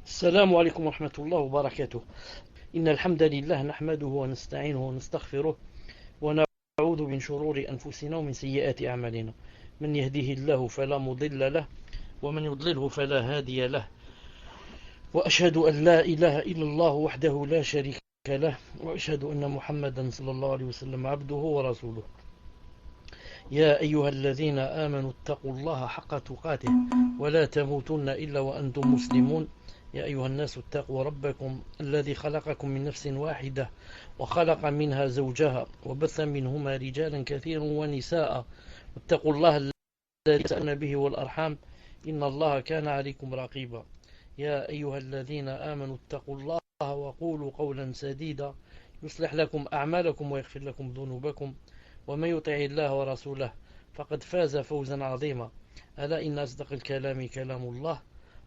السلام عليكم ورحمة الله وبركاته. إن الحمد لله نحمده ونستعينه ونستغفره ونعوذ من شرور أنفسنا ومن سيئات أعمالنا. من يهده الله فلا مضل له ومن يضلله فلا هادي له، وأشهد أن لا إله إلا الله وحده لا شريك له، وأشهد أن محمدا صلى الله عليه وسلم عبده ورسوله. يا أيها الذين آمنوا اتقوا الله حق تقاته ولا تموتن إلا وأنتم مسلمون. يا أيها الناس اتقوا ربكم الذي خلقكم من نفس واحدة وخلق منها زوجها وبث منهما رجالا كثيرا ونساء، واتقوا الله الذي تساءلون به والأرحام إن الله كان عليكم رقيبا. يا أيها الذين آمنوا اتقوا الله وقولوا قولا سديدا يصلح لكم أعمالكم ويغفر لكم ذنوبكم، ومن يطع الله ورسوله فقد فاز فوزا عظيما. ألا إن أصدق الكلام كلام الله،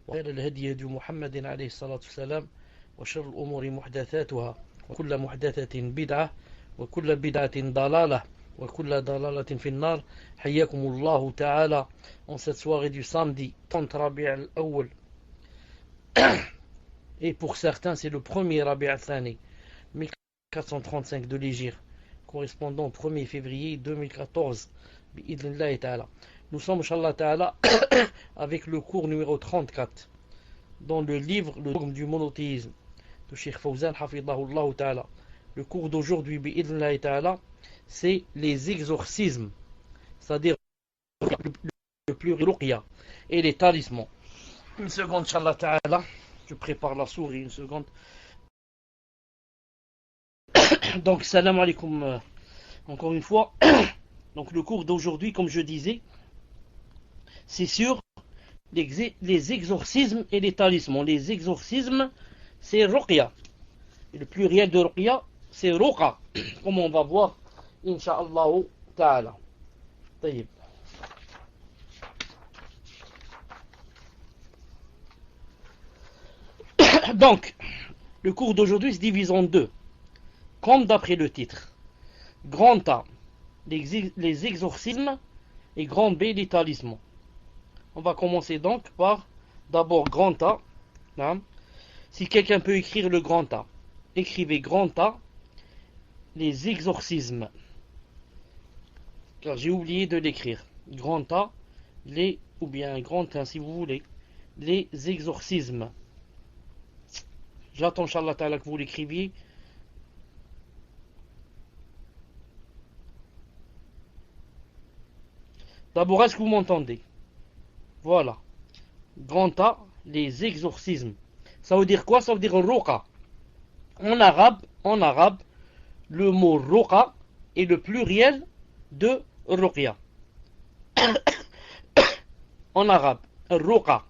وخير الهدي هدي محمد عليه الصلاة والسلام، وشر الأمور محدثاتها، وكل محدثة بدعة، وكل بدعة ضلالة، وكل ضلالة في النار. حياكم الله تعالى en cette soirée du samedi 30 Rabi' al-Awwal. Et pour certains c'est le premier Rabi' al-Thani 1435 de l'Hégire, correspondant au 1er février 2014. Nous sommes, Inch'Allah Ta'ala, avec le cours numéro 34 dans le livre Le dogme du monothéisme de Cheikh Fawzan Hafidahullah Ta'ala. Le cours d'aujourd'hui, bi'idhnillahi Ta'ala, c'est les exorcismes, c'est-à-dire le plus ruqya et les talismans. Une seconde, Inch'Allah Ta'ala, je prépare la souris, une seconde. Donc, salam alaikum, encore une fois. Donc, le cours d'aujourd'hui, comme je disais, c'est sur les exorcismes et les talismans. Les exorcismes, c'est ruqya. Et le pluriel de ruqya, c'est ruqa, comme on va voir, Inch'Allah Ta'ala. Taïb. Donc, le cours d'aujourd'hui se divise en deux, comme d'après le titre. Grand A, les exorcismes, et grand B, les talismans. On va commencer donc par d'abord grand A. Si quelqu'un peut écrire le grand A, écrivez grand A, les exorcismes. Car j'ai oublié de l'écrire. Grand A, ou bien grand A si vous voulez, les exorcismes. J'attends, Inch'Allah Ta'ala, que vous l'écriviez. D'abord, est-ce que vous m'entendez? Voilà. Grand A, les exorcismes. Ça veut dire quoi? Ça veut dire ruqa. En arabe, le mot ruqa est le pluriel de ruqya. En arabe, ruqa,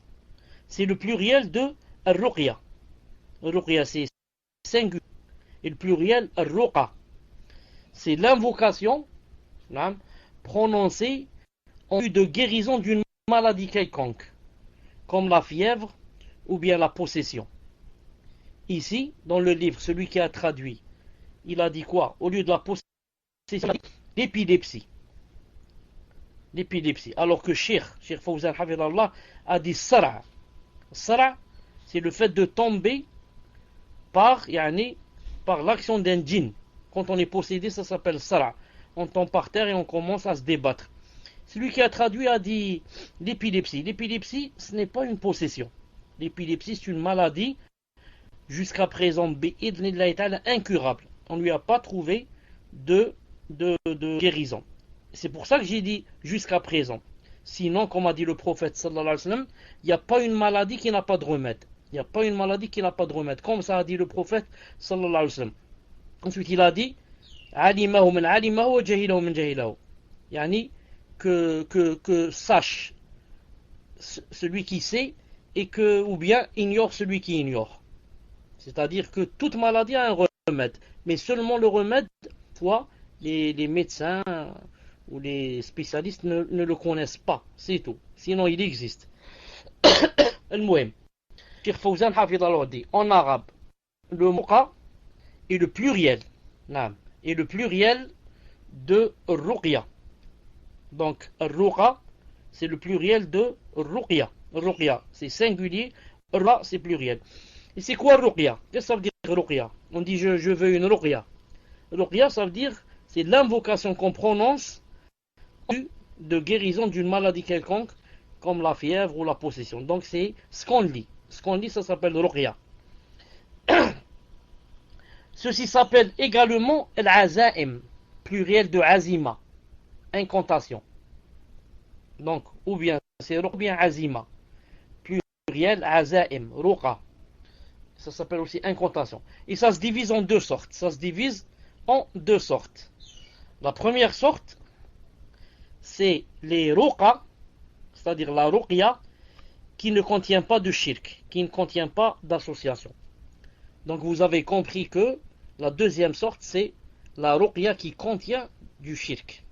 c'est le pluriel de ruqya. Ruqya, c'est singulier. Et le pluriel, ruqa, c'est l'invocation prononcée en vue de guérison d'une maladie quelconque, comme la fièvre ou bien la possession. Ici, dans le livre, celui qui a traduit, il a dit quoi? Au lieu de la possession, l'épilepsie. L'épilepsie. Alors que Cheikh Fawzan Hafidallah a dit sara. Sara, c'est le fait de tomber par l'action d'un djinn. Quand on est possédé, ça s'appelle sara. On tombe par terre et on commence à se débattre. Celui qui a traduit a dit l'épilepsie. L'épilepsie, ce n'est pas une possession. L'épilepsie, c'est une maladie jusqu'à présent incurable. On ne lui a pas trouvé de guérison. C'est pour ça que j'ai dit jusqu'à présent. Sinon, comme a dit le prophète sallallahu alayhi wa sallam, il n'y a pas une maladie qui n'a pas de remède. Il n'y a pas une maladie qui n'a pas de remède. Comme ça a dit le prophète sallallahu alayhi wa sallam. Ensuite, il a dit alimahu min alimahu wa jahilahu min jahilahu. Yani que sache celui qui sait et ou bien ignore celui qui ignore. C'est-à-dire que toute maladie a un remède, mais seulement le remède, les médecins ou les spécialistes ne le connaissent pas, c'est tout. Sinon il existe. Al-Muhim. Cheikh Fawzan Hafidallah dit en arabe, le muqa est le pluriel, et le pluriel de ruqya. Donc ruqa, c'est le pluriel de ruqya. Ruqya, c'est singulier Ra, c'est pluriel. Et c'est quoi ruqya? Qu'est-ce que ça veut dire ruqya? On dit je veux une ruqya. Ruqya, ça veut dire c'est l'invocation qu'on prononce de guérison d'une maladie quelconque, comme la fièvre ou la possession. Donc c'est ce qu'on lit. Ce qu'on lit, ça s'appelle ruqya. Ceci s'appelle également al-azaim, pluriel de azima, incantation. Donc, ou bien c'est ruqya, ou bien azima, pluriel azaim, ruqa. Ça s'appelle aussi incantation. Et ça se divise en deux sortes. Ça se divise en deux sortes. La première sorte, c'est les ruqa, c'est-à-dire la ruqya, qui ne contient pas de shirk, qui ne contient pas d'association. Donc vous avez compris que la deuxième sorte, c'est la ruqya qui contient du shirk.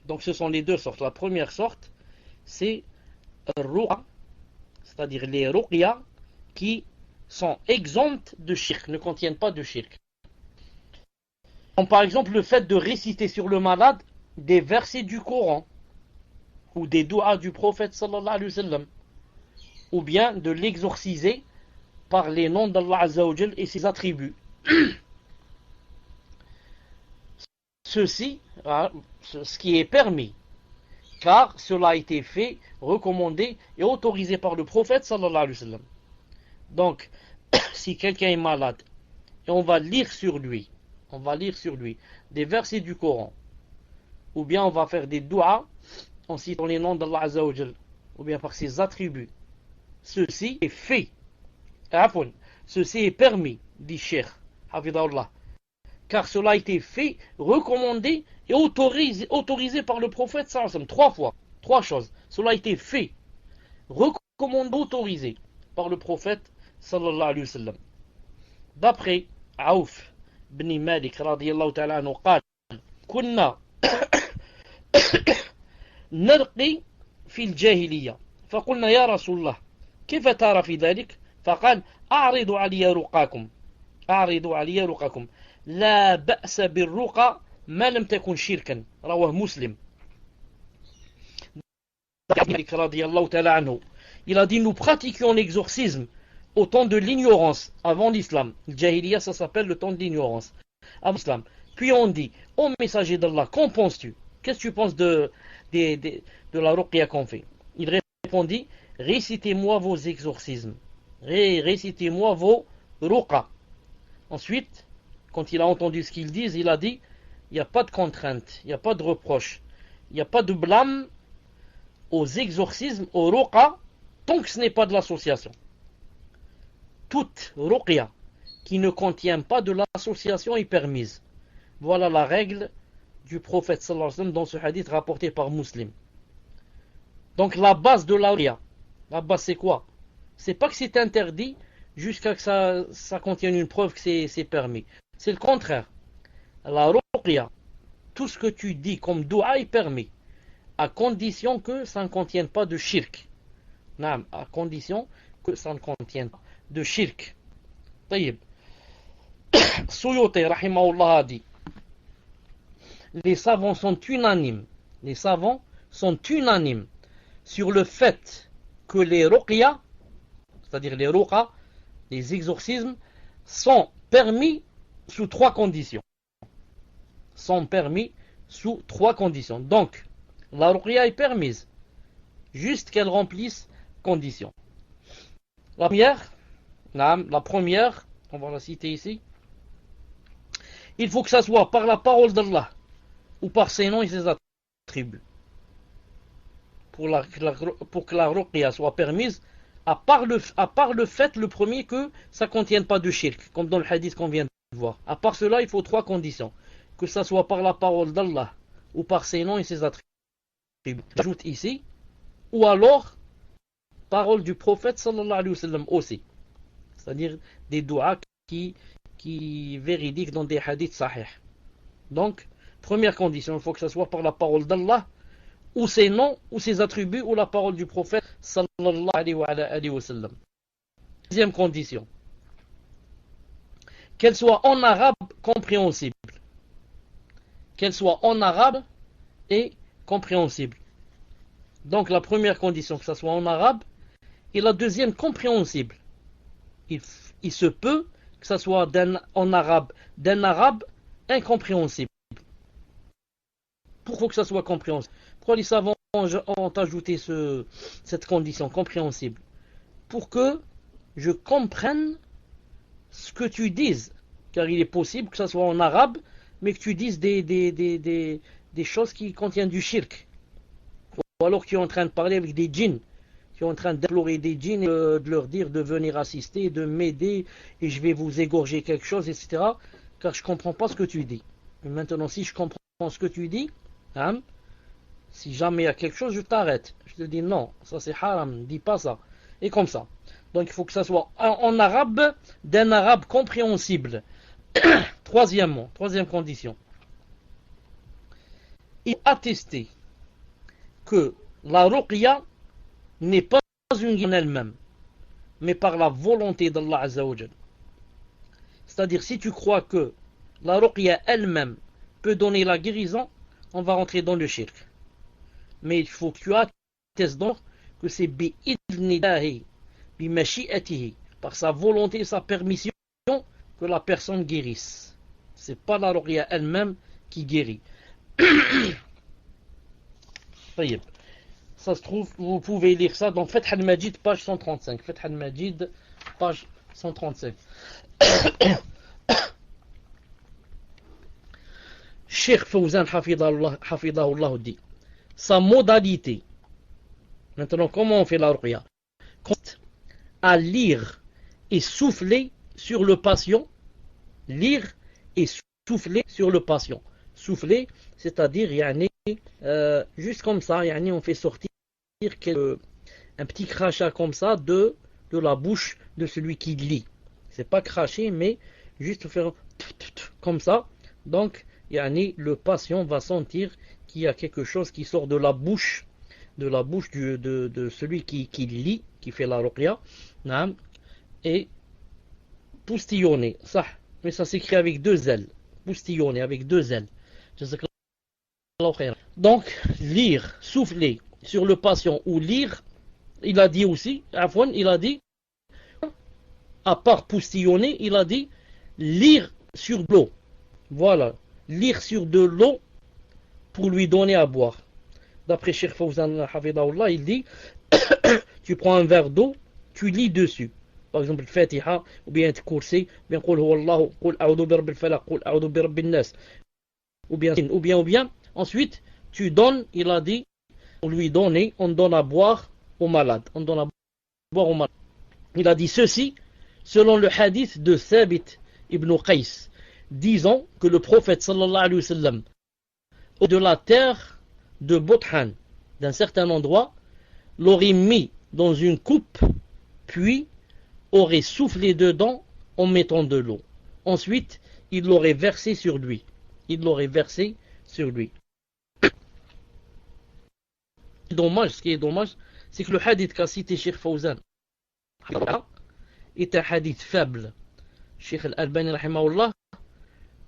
Donc ce sont les deux sortes. La première sorte, c'est ruqa, c'est-à-dire les ruqya qui sont exemptes de shirk, ne contiennent pas de shirk. Comme par exemple le fait de réciter sur le malade des versets du Coran ou des doigts du prophète sallallahu alayhi wa sallam, ou bien de l'exorciser par les noms d'Allah Azza wa Jal et ses attributs. Ceci, ce qui est permis, car cela a été fait, recommandé et autorisé par le prophète sallallahu alayhi wa sallam. Donc, si quelqu'un est malade et on va lire sur lui des versets du Coran, ou bien on va faire des doigts en citant les noms d'Allah Azza wa Jal, ou bien par ses attributs, ceci est fait, ceci est permis, dit Cheikh Hafidahullah, car cela a été fait, recommandé et autorisé par le prophète sallallahu alayhi wa sallam, 3 fois, 3 choses. Cela a été fait, recommandé, autorisé par le prophète sallallahu alayhi wa sallam. D'après Aouf بن مالك رضي الله تعالى عنه قال كنا نرقي في الجاهلية فقلنا يا رسول الله كيف ترى في ذلك فقال أعرضوا علي رقاكم لا بأس بالرقى ما لم تكن شركا رواه مسلم. رضي الله تعالى عنه, il a dit nous pratiquions l'exorcisme au temps de l'ignorance, avant l'islam. Le Jahiliya, ça s'appelle le temps de l'ignorance, avant l'islam. Puis on dit, ô messager d'Allah, qu'en penses-tu? Qu'est-ce que tu penses de la ruqya qu'on fait? Il répondit, récitez-moi vos exorcismes, récitez-moi vos ruqa. Ensuite, quand il a entendu ce qu'ils disent, il a dit, il n'y a pas de contrainte, il n'y a pas de reproche, il n'y a pas de blâme aux exorcismes, aux ruqa, tant que ce n'est pas de l'association. Toute ruqya qui ne contient pas de l'association est permise. Voilà la règle du prophète sallallahu alayhi wa sallam dans ce hadith rapporté par Muslim. Donc la base de la ruqya, la base c'est quoi? C'est pas que c'est interdit jusqu'à que ça contienne une preuve que c'est permis. C'est le contraire. La ruqya, tout ce que tu dis comme dua est permis, à condition que ça ne contienne pas de shirk. Non, à condition que ça ne contienne pas de shirk. طيب. Suyuti rahimahullah a dit, les savants sont unanimes sur le fait que les ruqya, c'est-à-dire les ruqa, les exorcismes, sont permis sous 3 conditions. Donc, la ruqya est permise, juste qu'elle remplisse conditions. La première, on va la citer ici, il faut que ça soit par la parole d'Allah ou par ses noms et ses attributs. Pour que la ruqya soit permise, à part le fait, le premier, que ça ne contienne pas de shirk, comme dans le hadith qu'on vient de voir. À part cela, il faut 3 conditions. Que ça soit par la parole d'Allah ou par ses noms et ses attributs. J'ajoute ici, ou alors parole du prophète sallallahu alayhi wa sallam aussi. C'est-à-dire des doigts qui véridiques dans des hadiths sahih. Donc, première condition, il faut que ça soit par la parole d'Allah, ou ses noms, ou ses attributs, ou la parole du prophète sallallahu alayhi wa sallam. Deuxième condition, qu'elle soit en arabe compréhensible. Qu'elle soit en arabe et compréhensible. Donc la première condition, que ça soit en arabe Et la deuxième, compréhensible. Il se peut que ça soit en arabe, d'un arabe incompréhensible. Pourquoi que ça soit compréhensible? Pourquoi les savants ont ajouté cette condition compréhensible? Pour que je comprenne ce que tu dises. Car il est possible que ça soit en arabe, mais que tu dises des choses qui contiennent du shirk. Ou alors que tu es en train de parler avec des djinns. Tu es en train d'implorer des djinns et de leur dire de venir assister, de m'aider, et je vais vous égorger quelque chose, etc. Car je ne comprends pas ce que tu dis. Et maintenant, si je comprends ce que tu dis, hein, si jamais il y a quelque chose, je t'arrête. Je te dis non, ça c'est haram, dis pas ça. Et comme ça. Donc il faut que ça soit en arabe, d'un arabe compréhensible. Troisième condition. Il attester que la ruqya n'est pas une guérison en elle-même, mais par la volonté d'Allah Azza wa Jal. C'est-à-dire, si tu crois que la ruqya elle-même peut donner la guérison, on va rentrer dans le shirk. Mais il faut que tu attestes donc que c'est bi'idnillahi, bimashi'atihi, par sa volonté et sa permission, que la personne guérisse. C'est pas la ruqya elle-même qui guérit. Ça se trouve, vous pouvez lire ça dans Fath al-Majid, page 135. Fath al-Majid, page 135. Cheikh Fawzan Hafidahullah dit, sa modalité, maintenant comment on fait la ruqya? Consiste à lire et souffler sur le patient, lire et souffler sur le patient. Souffler, c'est-à-dire, yani, juste comme ça, yani, on fait sortir un petit crachat comme ça de la bouche de celui qui lit. C'est pas cracher, mais juste faire comme ça. Donc, yani, le patient va sentir qu'il y a quelque chose qui sort de la bouche de celui qui lit, qui fait la ruqya, et poustillonner, ça. Mais ça s'écrit avec deux L. Poustillonner avec deux L. Donc, lire, souffler sur le patient ou lire, il a dit aussi, Afwan, il a dit, à part poustillonner, il a dit lire sur de l'eau. Voilà, lire sur de l'eau pour lui donner à boire. D'après Cheikh Fawzan Hafidahullah, il dit tu prends un verre d'eau, tu lis dessus. Par exemple, le Fatiha, ou bien le Kursi, ou bien Qul Huwallahu, Qul A'udhu bi Rabbil Falaq, Qul A'udhu bi Rabbin Nas. Ou bien, ensuite, tu donnes, il a dit, pour lui donner, on donne à boire aux malades. On donne à boire aux malades. Il a dit ceci, selon le hadith de Thabit ibn Qais, disant que le prophète sallallahu alayhi wa sallam, de la terre de Bothan, d'un certain endroit, l'aurait mis dans une coupe, puis aurait soufflé dedans en mettant de l'eau. Ensuite, il l'aurait versé sur lui. Ce qui est dommage, c'est que le hadith qu'a cité Cheikh Fawzan est un hadith faible. Cheikh Al-Albani rahimahullah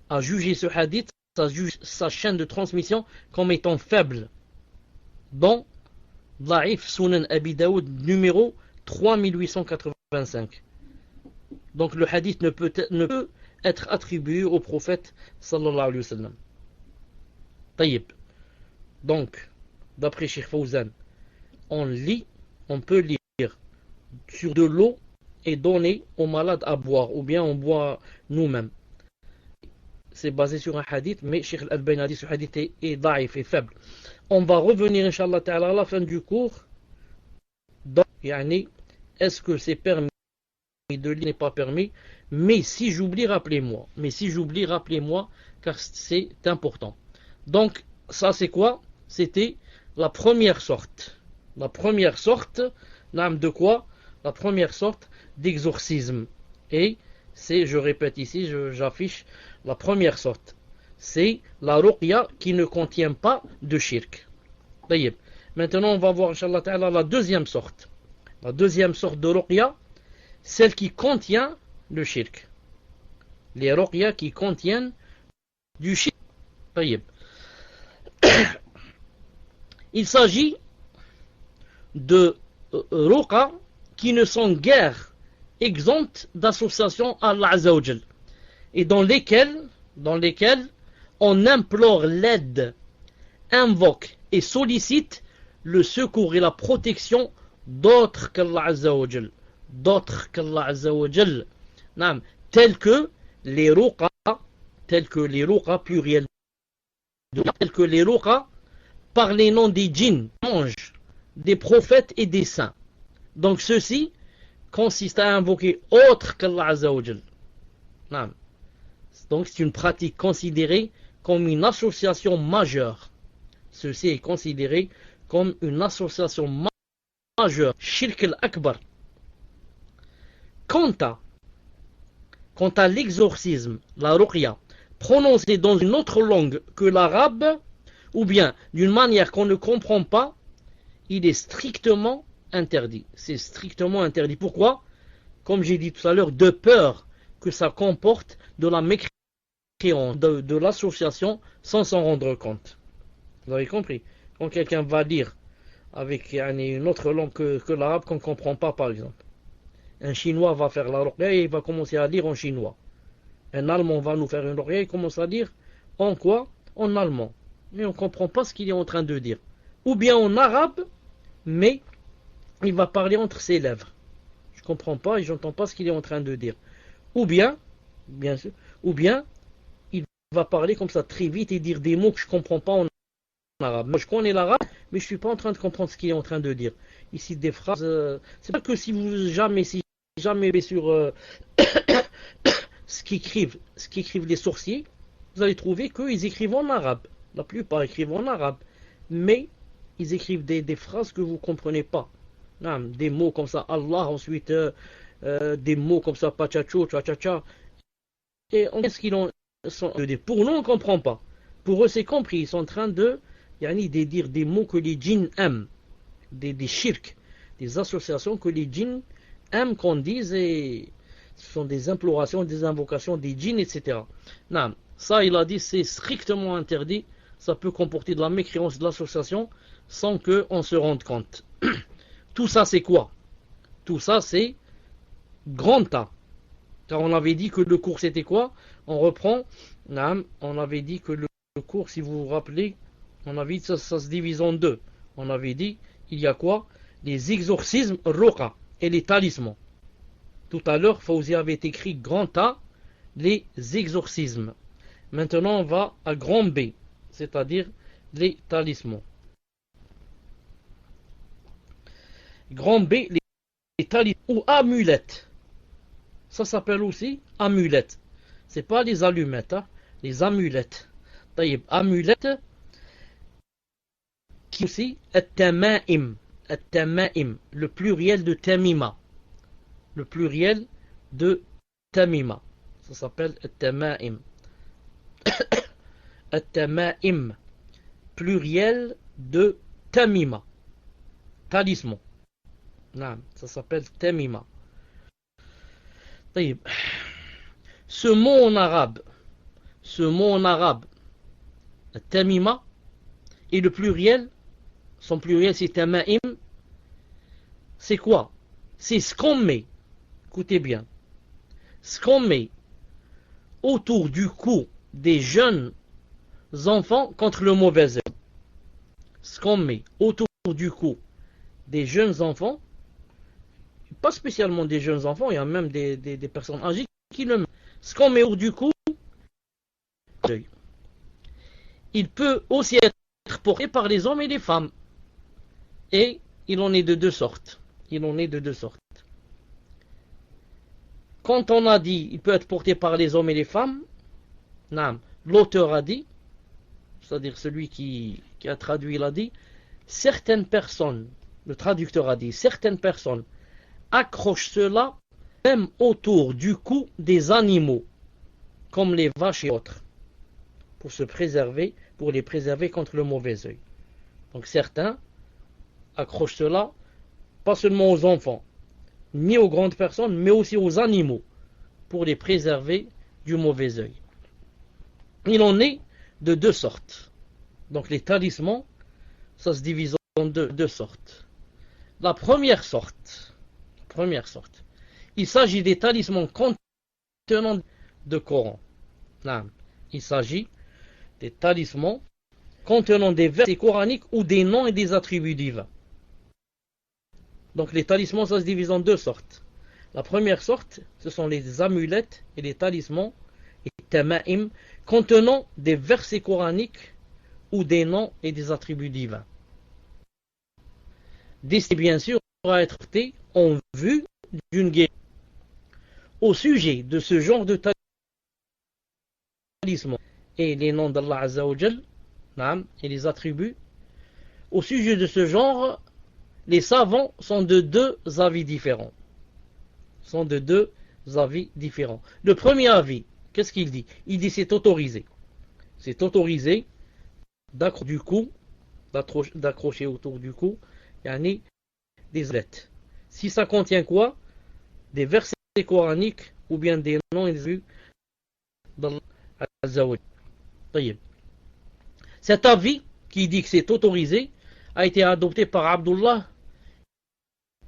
a jugé ce hadith, sa chaîne de transmission, comme étant faible. Dans Da'if Sunan Abi Daoud numéro 3885. Donc le hadith ne peut être attribué au prophète sallallahu alayhi wa sallam. Taïb. Donc, d'après Cheikh Fawzan, on peut lire sur de l'eau et donner aux malades à boire, ou bien on boit nous-mêmes. C'est basé sur un hadith, mais Cheikh Al-Albani a dit ce hadith est daif, est faible. On va revenir, Inch'Allah Ta'ala, à la fin du cours. Donc, yani, est-ce que c'est permis de lire, n'est pas permis? Mais si j'oublie, rappelez-moi. Car c'est important. Donc, ça c'est quoi? C'était la première sorte. La première sorte, de quoi? La première sorte d'exorcisme. Et c'est, je répète ici, j'affiche la première sorte. C'est la ruqya qui ne contient pas de shirk. D'ailleurs, maintenant on va voir, Inch'Allah Ta'ala, la deuxième sorte. La deuxième sorte de ruqya, celle qui contient le shirk. Les ruqya qui contiennent du shirk. D'ailleurs, il s'agit de ruqa qui ne sont guère exemptes d'association à Allah Azza wa Jal, et dans lesquelles on implore l'aide, invoque et sollicite le secours et la protection d'autres qu'Allah Azza wa Jal, tels que les ruqa, pluriel, tels que les ruqa par les noms des djinns, anges, des prophètes et des saints. Donc ceci consiste à invoquer autre qu'Allah Azza wa Jal. Donc c'est une pratique considérée comme une association majeure. Ceci est considéré comme une association majeure. Shirk al-Akbar. Quant à l'exorcisme, la ruqya, prononcé dans une autre langue que l'arabe, ou bien d'une manière qu'on ne comprend pas, il est strictement interdit. C'est strictement interdit. Pourquoi? Comme j'ai dit tout à l'heure, de peur que ça comporte de la mécréance, de l'association sans s'en rendre compte. Vous avez compris? Quand quelqu'un va lire avec une autre langue que l'arabe qu'on ne comprend pas, par exemple. Un chinois va faire la ruqya et il va commencer à lire en chinois. Un allemand va nous faire une ruqya et il commence à lire en quoi? En allemand. Mais on ne comprend pas ce qu'il est en train de dire. Ou bien en arabe, mais il va parler entre ses lèvres. Je ne comprends pas et je n'entends pas ce qu'il est en train de dire. Ou bien, bien sûr, il va parler comme ça très vite et dire des mots que je ne comprends pas en arabe. Moi je connais l'arabe, mais je ne suis pas en train de comprendre ce qu'il est en train de dire. Ici des phrases, c'est pas que si jamais sur ce qu'écrivent les sorciers, vous allez trouver qu'ils écrivent en arabe. La plupart écrivent en arabe, mais ils écrivent des phrases que vous ne comprenez pas. Des mots comme ça, Allah, ensuite des mots comme ça, pachacho, cha-cha-cha. Et qu'est-ce qu'ils ont dit? Pour nous, on ne comprend pas. Pour eux, c'est compris. Ils sont en train de dire des mots que les djinns aiment, des shirks, des associations que les djinns aiment qu'on dise, et ce sont des implorations, des invocations des djinns, etc. Non, ça, il a dit, c'est strictement interdit. Ça peut comporter de la mécréance de l'association sans qu'on se rende compte. Tout ça, c'est quoi? Tout ça, c'est grand tas. Car on avait dit que le cours, c'était quoi? On reprend. On avait dit que le cours, si vous vous rappelez, on avait dit ça se divise en deux. On avait dit, il y a quoi? Les exorcismes ruqa et les talismans. Tout à l'heure, Fawzi avait écrit grand A, les exorcismes. Maintenant, on va à grand B, c'est-à-dire les talismans. Grand B, les talismans ou amulettes. Ça s'appelle aussi amulettes. C'est pas les allumettes, les amulettes. Amulettes, qui aussi at-tama'im, le pluriel de tamima. Le pluriel de tamima. Ça s'appelle at-tama'im. At-tama'im, pluriel de tamima. Talisman. Ça s'appelle tamima. Ce mot en arabe, tamima, et le pluriel, son pluriel c'est tama'im, c'est quoi? C'est ce qu'on met, écoutez bien, ce qu'on met autour du cou des jeunes enfants contre le mauvais œil. Ce qu'on met autour du cou des jeunes enfants, pas spécialement des jeunes enfants, il y a même des personnes âgées qui le mettent. Ce qu'on met autour du cou, il peut aussi être porté par les hommes et les femmes. Et il en est de deux sortes. Quand on a dit il peut être porté par les hommes et les femmes, l'auteur a dit, c'est-à-dire celui qui a traduit l'a dit, certaines personnes, le traducteur a dit, certaines personnes accrochent cela même autour du cou des animaux, comme les vaches et autres, pour les préserver contre le mauvais œil. Donc certains accrochent cela pas seulement aux enfants, ni aux grandes personnes, mais aussi aux animaux, pour les préserver du mauvais œil. Il en est de deux sortes. Donc les talismans, ça se divise en deux sortes. La première sorte, Première sorte. Il s'agit des talismans contenant de Coran. Non. Il s'agit des talismans contenant des versets coraniques ou des noms et des attributs divins. Donc les talismans, ça se divise en deux sortes. La première sorte, ce sont les amulettes et les talismans et tama'im contenant des versets coraniques ou des noms et des attributs divins. Destinés bien sûr à être portés en vue d'une guérison. Au sujet de ce genre de talisman et les noms d'Allah Azza wa Jal, et les attributs, au sujet de ce genre, les savants sont de deux avis différents. Le premier avis, qu'est-ce qu'il dit? Il dit c'est autorisé. C'est autorisé d'accrocher autour du cou des lettres. Si ça contient quoi? Des versets coraniques ou bien des noms et des attributs d'Allah Azza wa Jal. Cet avis qui dit que c'est autorisé a été adopté par Abdullah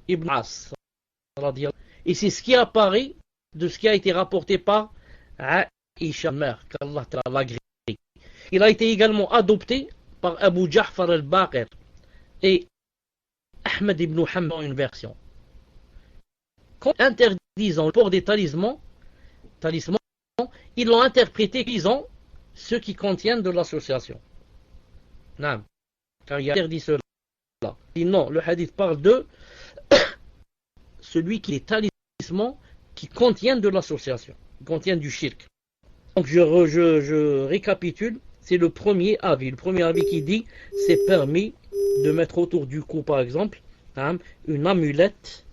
ibn As. Et c'est ce qui apparaît de ce qui a été rapporté par Aïcha, mère, qu'Allah l'a agréé. Il a été également adopté par Abu Ja'far al-Baqir et Ahmed ibn Hanbal dans une version. Quand interdisant le port des talismans, ils l'ont interprété disant ceux qui contiennent de l'association. Non, car il a interdit cela. Non, le hadith parle de celui qui est talisman qui contient de l'association, qui contient du shirk. Donc je récapitule, c'est le premier avis. Le premier avis qui dit c'est permis de mettre autour du cou par exemple une amulette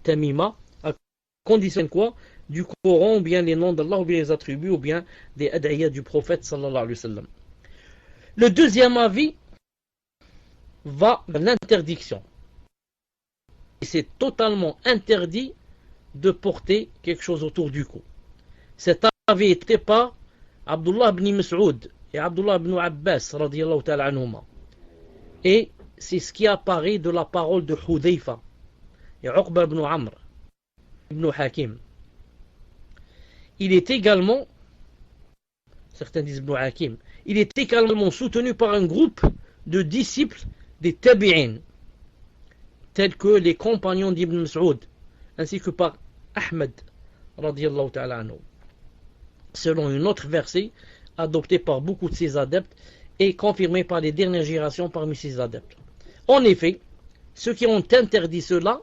tamima à condition quoi? Du Coran ou bien les noms d'Allah ou bien les attributs ou bien des ad'iyas du prophète sallallahu alayhi wa sallam. Le deuxième avis va vers l'interdiction. C'est totalement interdit de porter quelque chose autour du cou. Cet avis était par Abdullah ibn Mas'ud et Abdullah ibn Abbas radiyallahu ta'ala anhuma. Et c'est ce qui apparaît de la parole de Hudayfa et Uqba ibn Amr ibn Hakim. Il est également, certains disent ibn Hakim, il est également soutenu par un groupe de disciples des tabi'in, tels que les compagnons d'Ibn Mas'ud, ainsi que par Ahmed radiyallahu ta'ala anhu, selon une autre verset adoptée par beaucoup de ses adeptes et confirmée par les dernières générations parmi ses adeptes. En effet, ceux qui ont interdit cela,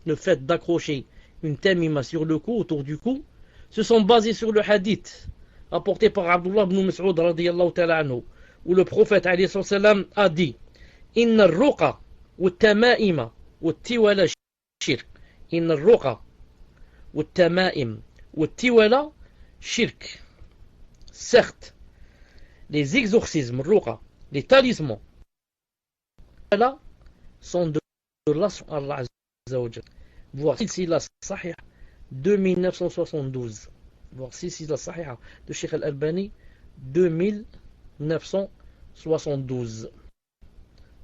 le fait d'accrocher une tamima sur le cou, autour du cou, se sont basés sur le hadith rapporté par Abdullah ibn Mas'ud radiyallahu ta'ala anhu, où le prophète alayhi salam a dit Inna al-ruqa wa-tama'ima wa-tiwala shirk. Inna al-ruqa wa-tama'im wa-tiwala shirk. Certes, les exorcismes, les talismans, là, sont de Allah Azza wa Jal. Voir Silsila Sahih 2972. Voir Silsila Sahih de Sheikh Al-Albani 2972.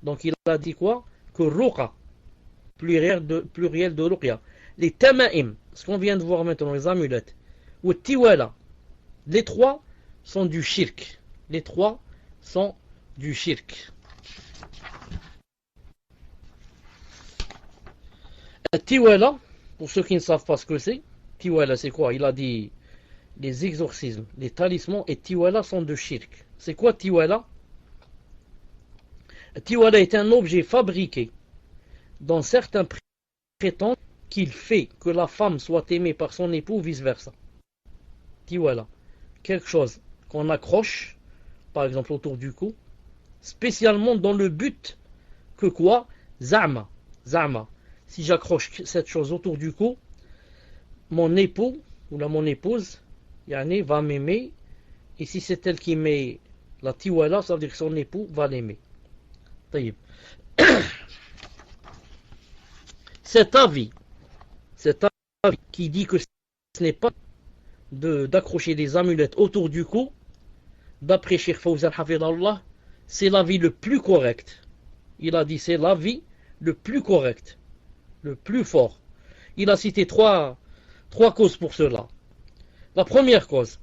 Donc il a dit quoi? Que Ruqa, pluriel de Ruqya, les Tama'im, ce qu'on vient de voir maintenant, les amulettes, ou Tiwala, les trois sont du shirk. Les trois sont du shirk. Tiwala, pour ceux qui ne savent pas ce que c'est, Tiwala c'est quoi? Il a dit les exorcismes, les talismans et Tiwala sont de shirk. C'est quoi Tiwala? Tiwala est un objet fabriqué dont certains prétendent qu'il fait que la femme soit aimée par son époux, vice-versa. Tiwala, quelque chose qu'on accroche, par exemple autour du cou, spécialement dans le but que quoi? Za'ma. Si j'accroche cette chose autour du cou, mon époux ou mon épouse va m'aimer, et si c'est elle qui met la tiwala, ça veut dire que son époux va l'aimer. Cet avis qui dit que ce n'est pas d'accrocher des amulettes autour du cou, d'après Cheikh Fawzan Hafidallah, c'est l'avis le plus correct. Il a dit c'est l'avis le plus correct, le plus fort. Il a cité trois causes pour cela. La première cause,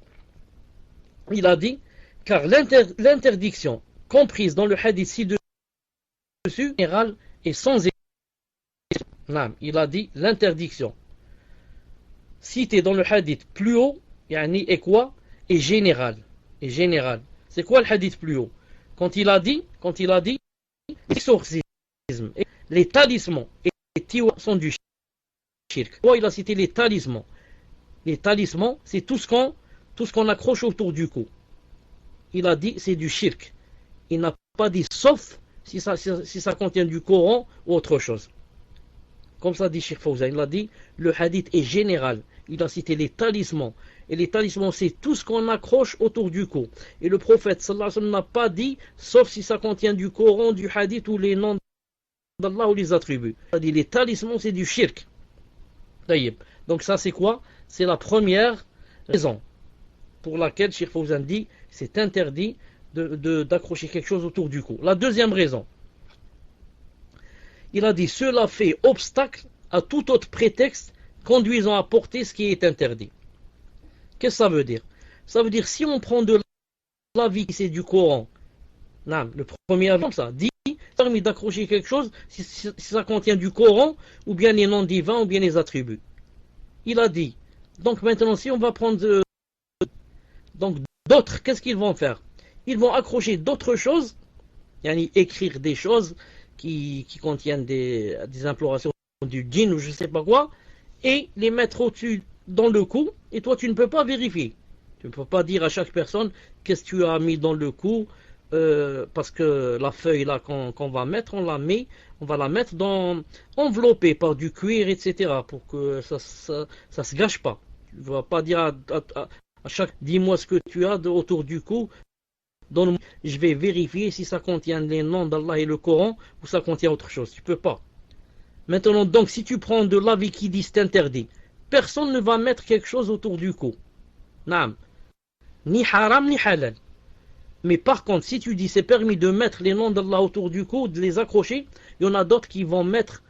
il a dit, car l'interdiction comprise dans le hadith ci-dessus, générale et sans exception. Il a dit l'interdiction citée dans le hadith plus haut, est quoi? Est générale. C'est quoi le hadith plus haut? Quand il a dit, l'exorcisme, les talismans et les tiwa sont du shirk. Il a cité les talismans. Les talismans, c'est tout ce qu'on accroche autour du cou. Il a dit c'est du shirk. Il n'a pas dit sauf si ça contient du Coran ou autre chose. Comme ça dit Cheikh Fawzan, il a dit le hadith est général. Il a cité les talismans. Et les talismans, c'est tout ce qu'on accroche autour du cou. Et le prophète sallallahu alayhi wa sallam n'a pas dit sauf si ça contient du Coran, du hadith ou les noms d'Allah ou les attributs. Il a dit les talismans, c'est du shirk. Donc ça c'est quoi? C'est la première raison pour laquelle Cheikh Fawzan dit c'est interdit d'accrocher quelque chose autour du cou. La deuxième raison, il a dit cela fait obstacle à tout autre prétexte conduisant à porter ce qui est interdit. Qu'est-ce que ça veut dire? Ça veut dire si on prend de l'avis qui c'est du Coran, le premier avis comme ça, dit permis d'accrocher quelque chose si ça contient du Coran ou bien les noms divins ou bien les attributs. Il a dit, donc maintenant si on va prendre donc d'autres, qu'est-ce qu'ils vont faire? Ils vont accrocher d'autres choses, écrire des choses qui contiennent des implorations du djinn ou je sais pas quoi, et les mettre au-dessus dans le cou, et toi tu ne peux pas vérifier. Tu ne peux pas dire à chaque personne qu'est-ce que tu as mis dans le cou, parce que la feuille là qu'on va mettre, on va la mettre enveloppée par du cuir, etc. pour que ça se gâche pas. Tu ne vas pas dire à chaque dis-moi ce que tu as autour du cou, je vais vérifier si ça contient les noms d'Allah et le Coran ou ça contient autre chose. Tu peux pas. Maintenant donc si tu prends de l'avis qui dit c'est interdit, personne ne va mettre quelque chose autour du cou. Ni haram ni halal. Mais par contre, si tu dis c'est permis de mettre les noms d'Allah autour du cou, de les accrocher, il y en a d'autres qui vont mettre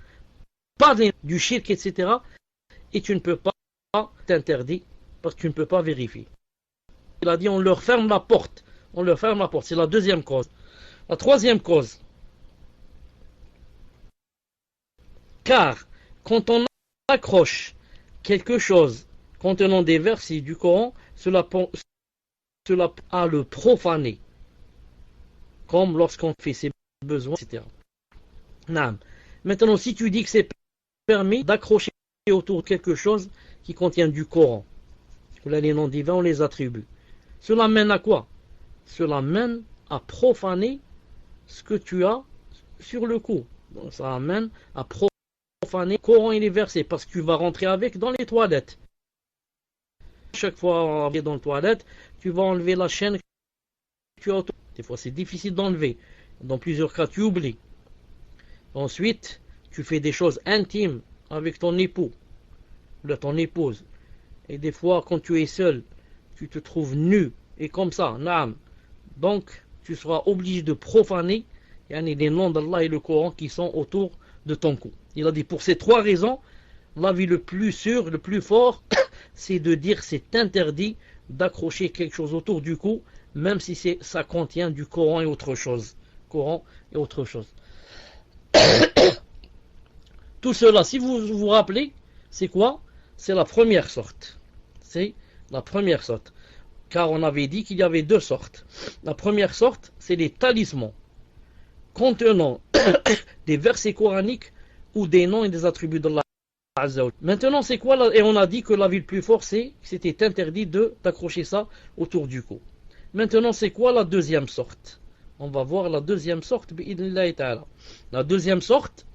pas du shirk, etc. Et tu ne peux pas t'interdire parce que tu ne peux pas vérifier. Il a dit on leur ferme la porte. C'est la deuxième cause. La troisième cause. Car quand on accroche quelque chose contenant des versets du Coran, cela a le profaner. Comme lorsqu'on fait ses besoins, etc. Maintenant, si tu dis que c'est permis d'accrocher autour de quelque chose qui contient du Coran, ou les noms divins, on les attribue, cela mène à quoi? Cela mène à profaner ce que tu as sur le cou. Donc, ça amène à profaner le Coran et les versets, parce que tu vas rentrer avec dans les toilettes. Chaque fois dans les toilettes, tu vas enlever la chaîne que tu as autour. Des fois, c'est difficile d'enlever. Dans plusieurs cas, tu oublies. Ensuite, tu fais des choses intimes avec ton époux ou ton épouse. Et des fois, quand tu es seul, tu te trouves nu. Et comme ça, donc, tu seras obligé de profaner les noms d'Allah et le Coran qui sont autour de ton cou. Il a dit, pour ces trois raisons, l'avis le plus sûr, le plus fort, c'est de dire c'est interdit d'accrocher quelque chose autour du cou, même si ça contient du Coran et autre chose. Tout cela, si vous vous rappelez, c'est quoi? C'est la première sorte. Car on avait dit qu'il y avait deux sortes. La première sorte, c'est les talismans, contenant des versets coraniques ou des noms et des attributs d'Allah. Maintenant, c'est quoi? Et on a dit que l'avis le plus fort, c'était interdit d'accrocher ça autour du cou. Maintenant, c'est quoi la deuxième sorte? On va voir la deuxième sorte. La deuxième sorte,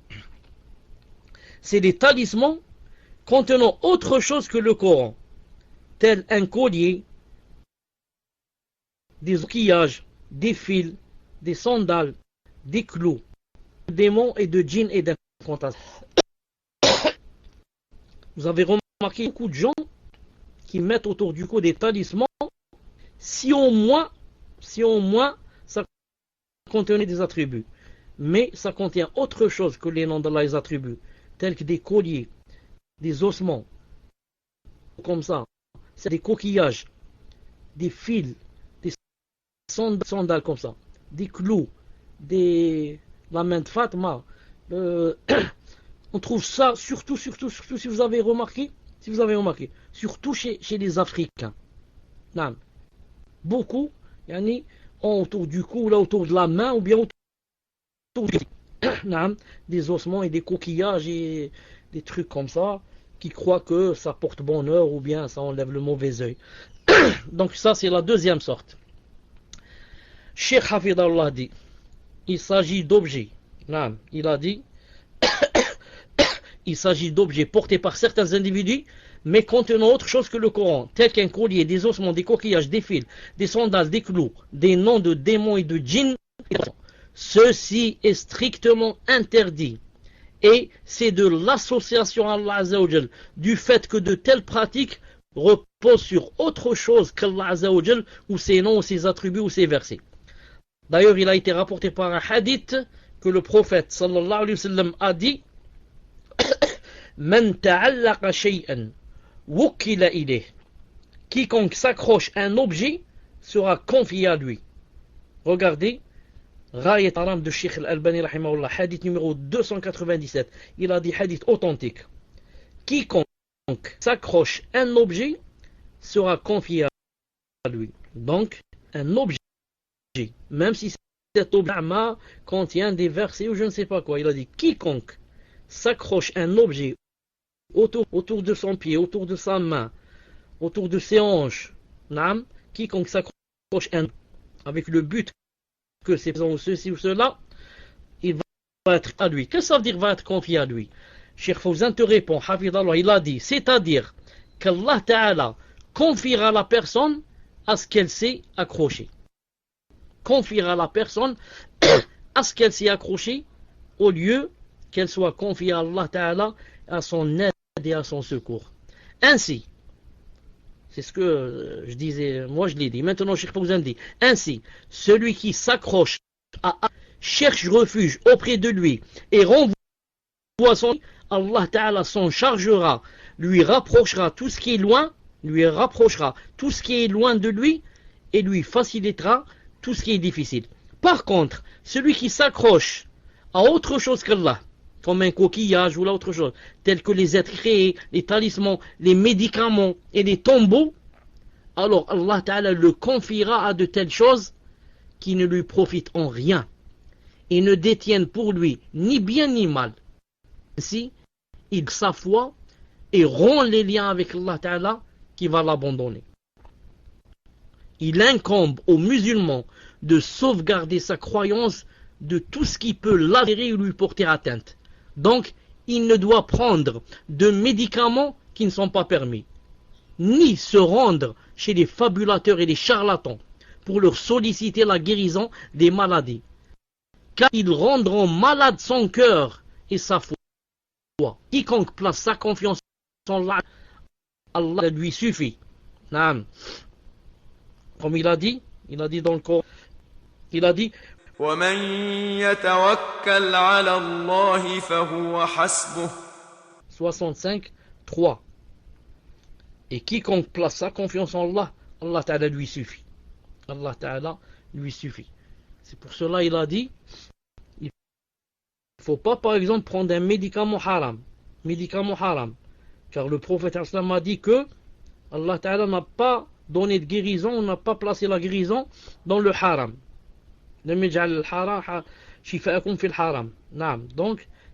c'est les talismans contenant autre chose que le Coran, tel un collier, des coquillages, des fils, des sandales, des clous, de démons et de djinns et d'incantations. Vous avez remarqué beaucoup de gens qui mettent autour du cou des talismans, si au moins ça contenait des attributs. Mais ça contient autre chose que les noms d'Allah et les attributs, tels que des colliers, des ossements, comme ça, c'est des coquillages, des fils, des sandales comme ça, des clous, la main de Fatma. On trouve ça surtout si vous avez remarqué, surtout chez les Africains. Non. Beaucoup, yani, autour du cou, là autour de la main, ou bien autour des ossements et des coquillages et des trucs comme ça, qui croient que ça porte bonheur ou bien ça enlève le mauvais œil. Donc ça c'est la deuxième sorte. Cheikh Hafidallah dit, il s'agit d'objets. Il a dit, il s'agit d'objets portés par certains individus, mais contenant autre chose que le Coran, tel qu'un collier, des ossements, des coquillages, des fils, des sandales, des clous, des noms de démons et de djinns. Ceci est strictement interdit. Et c'est de l'association à Allah Azzawajal, du fait que de telles pratiques reposent sur autre chose qu'Allah Azzawajal, ou ses noms, ou ses attributs, ou ses versets. D'ailleurs, il a été rapporté par un hadith que le prophète sallallahu alayhi wa sallam a dit: Man ta'allaqa shay'an wukila ilayh. Quiconque s'accroche à un objet sera confié à lui. Regardez, Rayat Aram de Sheikh Al-Albani rahimahullah, hadith numéro 297. Il a dit hadith authentique. Quiconque s'accroche à un objet sera confié à lui. Donc, un objet, même si cet objet contient des versets ou je ne sais pas quoi, il a dit quiconque s'accroche à un objet autour de son pied, autour de sa main, autour de ses hanches, quiconque s'accroche avec le but que c'est ceci ou cela, il va être à lui. Qu'est-ce que ça veut dire va être confié à lui? Cheikh Fawzan te répond, Hafidallah, il a dit, c'est-à-dire qu'Allah Ta'ala confiera la personne à ce qu'elle s'est accrochée. Confiera la personne à ce qu'elle s'est accrochée au lieu qu'elle soit confiée à Allah Ta'ala, à son aide et à son secours. Ainsi, c'est ce que je disais, moi je l'ai dit, maintenant Cheikh Fawzan dit, ainsi, celui qui s'accroche à Allah cherche refuge auprès de lui et renvoie son, Allah Ta'ala s'en chargera, lui rapprochera tout ce qui est loin, de lui et lui facilitera tout ce qui est difficile. Par contre, celui qui s'accroche à autre chose qu'Allah, comme un coquillage ou l'autre chose, tels que les êtres créés, les talismans, les médicaments et les tombeaux, alors Allah Ta'ala le confiera à de telles choses qui ne lui profitent en rien et ne détiennent pour lui ni bien ni mal. Ainsi, il sa foi et rompt les liens avec Allah Ta'ala qui va l'abandonner. Il incombe aux musulmans de sauvegarder sa croyance de tout ce qui peut l'altérer ou lui porter atteinte. Donc, il ne doit prendre de médicaments qui ne sont pas permis, ni se rendre chez les fabulateurs et les charlatans pour leur solliciter la guérison des maladies, car ils rendront malade son cœur et sa foi. Quiconque place sa confiance en Allah, Allah lui suffit. Comme il a dit dans le Coran, il a dit وَمَنْ يَتَوَكَّلْ عَلَى اللَّهِ فَهُوَ حَسْبُهُ 65, 3. Et quiconque place sa confiance en Allah, Allah Ta'ala lui suffit. Allah Ta'ala lui suffit. C'est pour cela il a dit, il ne faut pas par exemple prendre un médicament haram. Car le prophète Islam a dit que Allah Ta'ala n'a pas donné de guérison, n'a pas placé la guérison dans le haram. Donc,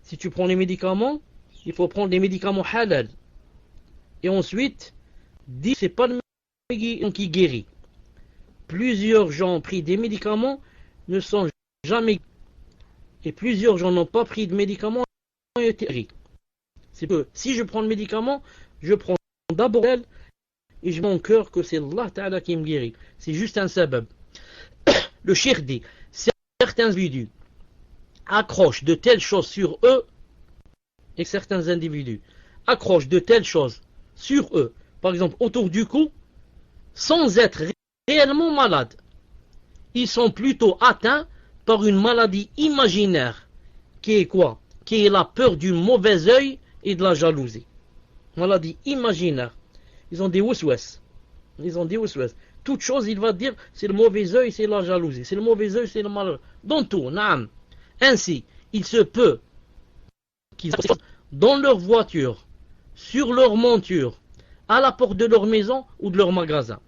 si tu prends les médicaments, il faut prendre des médicaments halal. Et ensuite, dit c'est pas le médicament qui guérit. Plusieurs gens ont pris des médicaments, ne sont jamais guéris. Et plusieurs gens n'ont pas pris de médicaments et ont été guéris. C'est que si je prends le médicament, je prends d'abord elle et je mets mon cœur que c'est Allah Ta'ala qui me guérit. C'est juste un sabab. Le cheikh dit, certains individus accrochent de telles choses sur eux, et certains individus accrochent de telles choses sur eux, par exemple autour du cou, sans être réellement malades. Ils sont plutôt atteints par une maladie imaginaire, qui est quoi? Qui est la peur du mauvais œil et de la jalousie. maladie imaginaire. Ils ont des waswas. Ils ont des waswas. Toute chose, il va dire, c'est le mauvais œil, c'est la jalousie. C'est le mauvais œil, c'est le malheur. Dans tout, naam. Ainsi, il se peut qu'ils soient dans leur voiture, sur leur monture, à la porte de leur maison ou de leur magasin.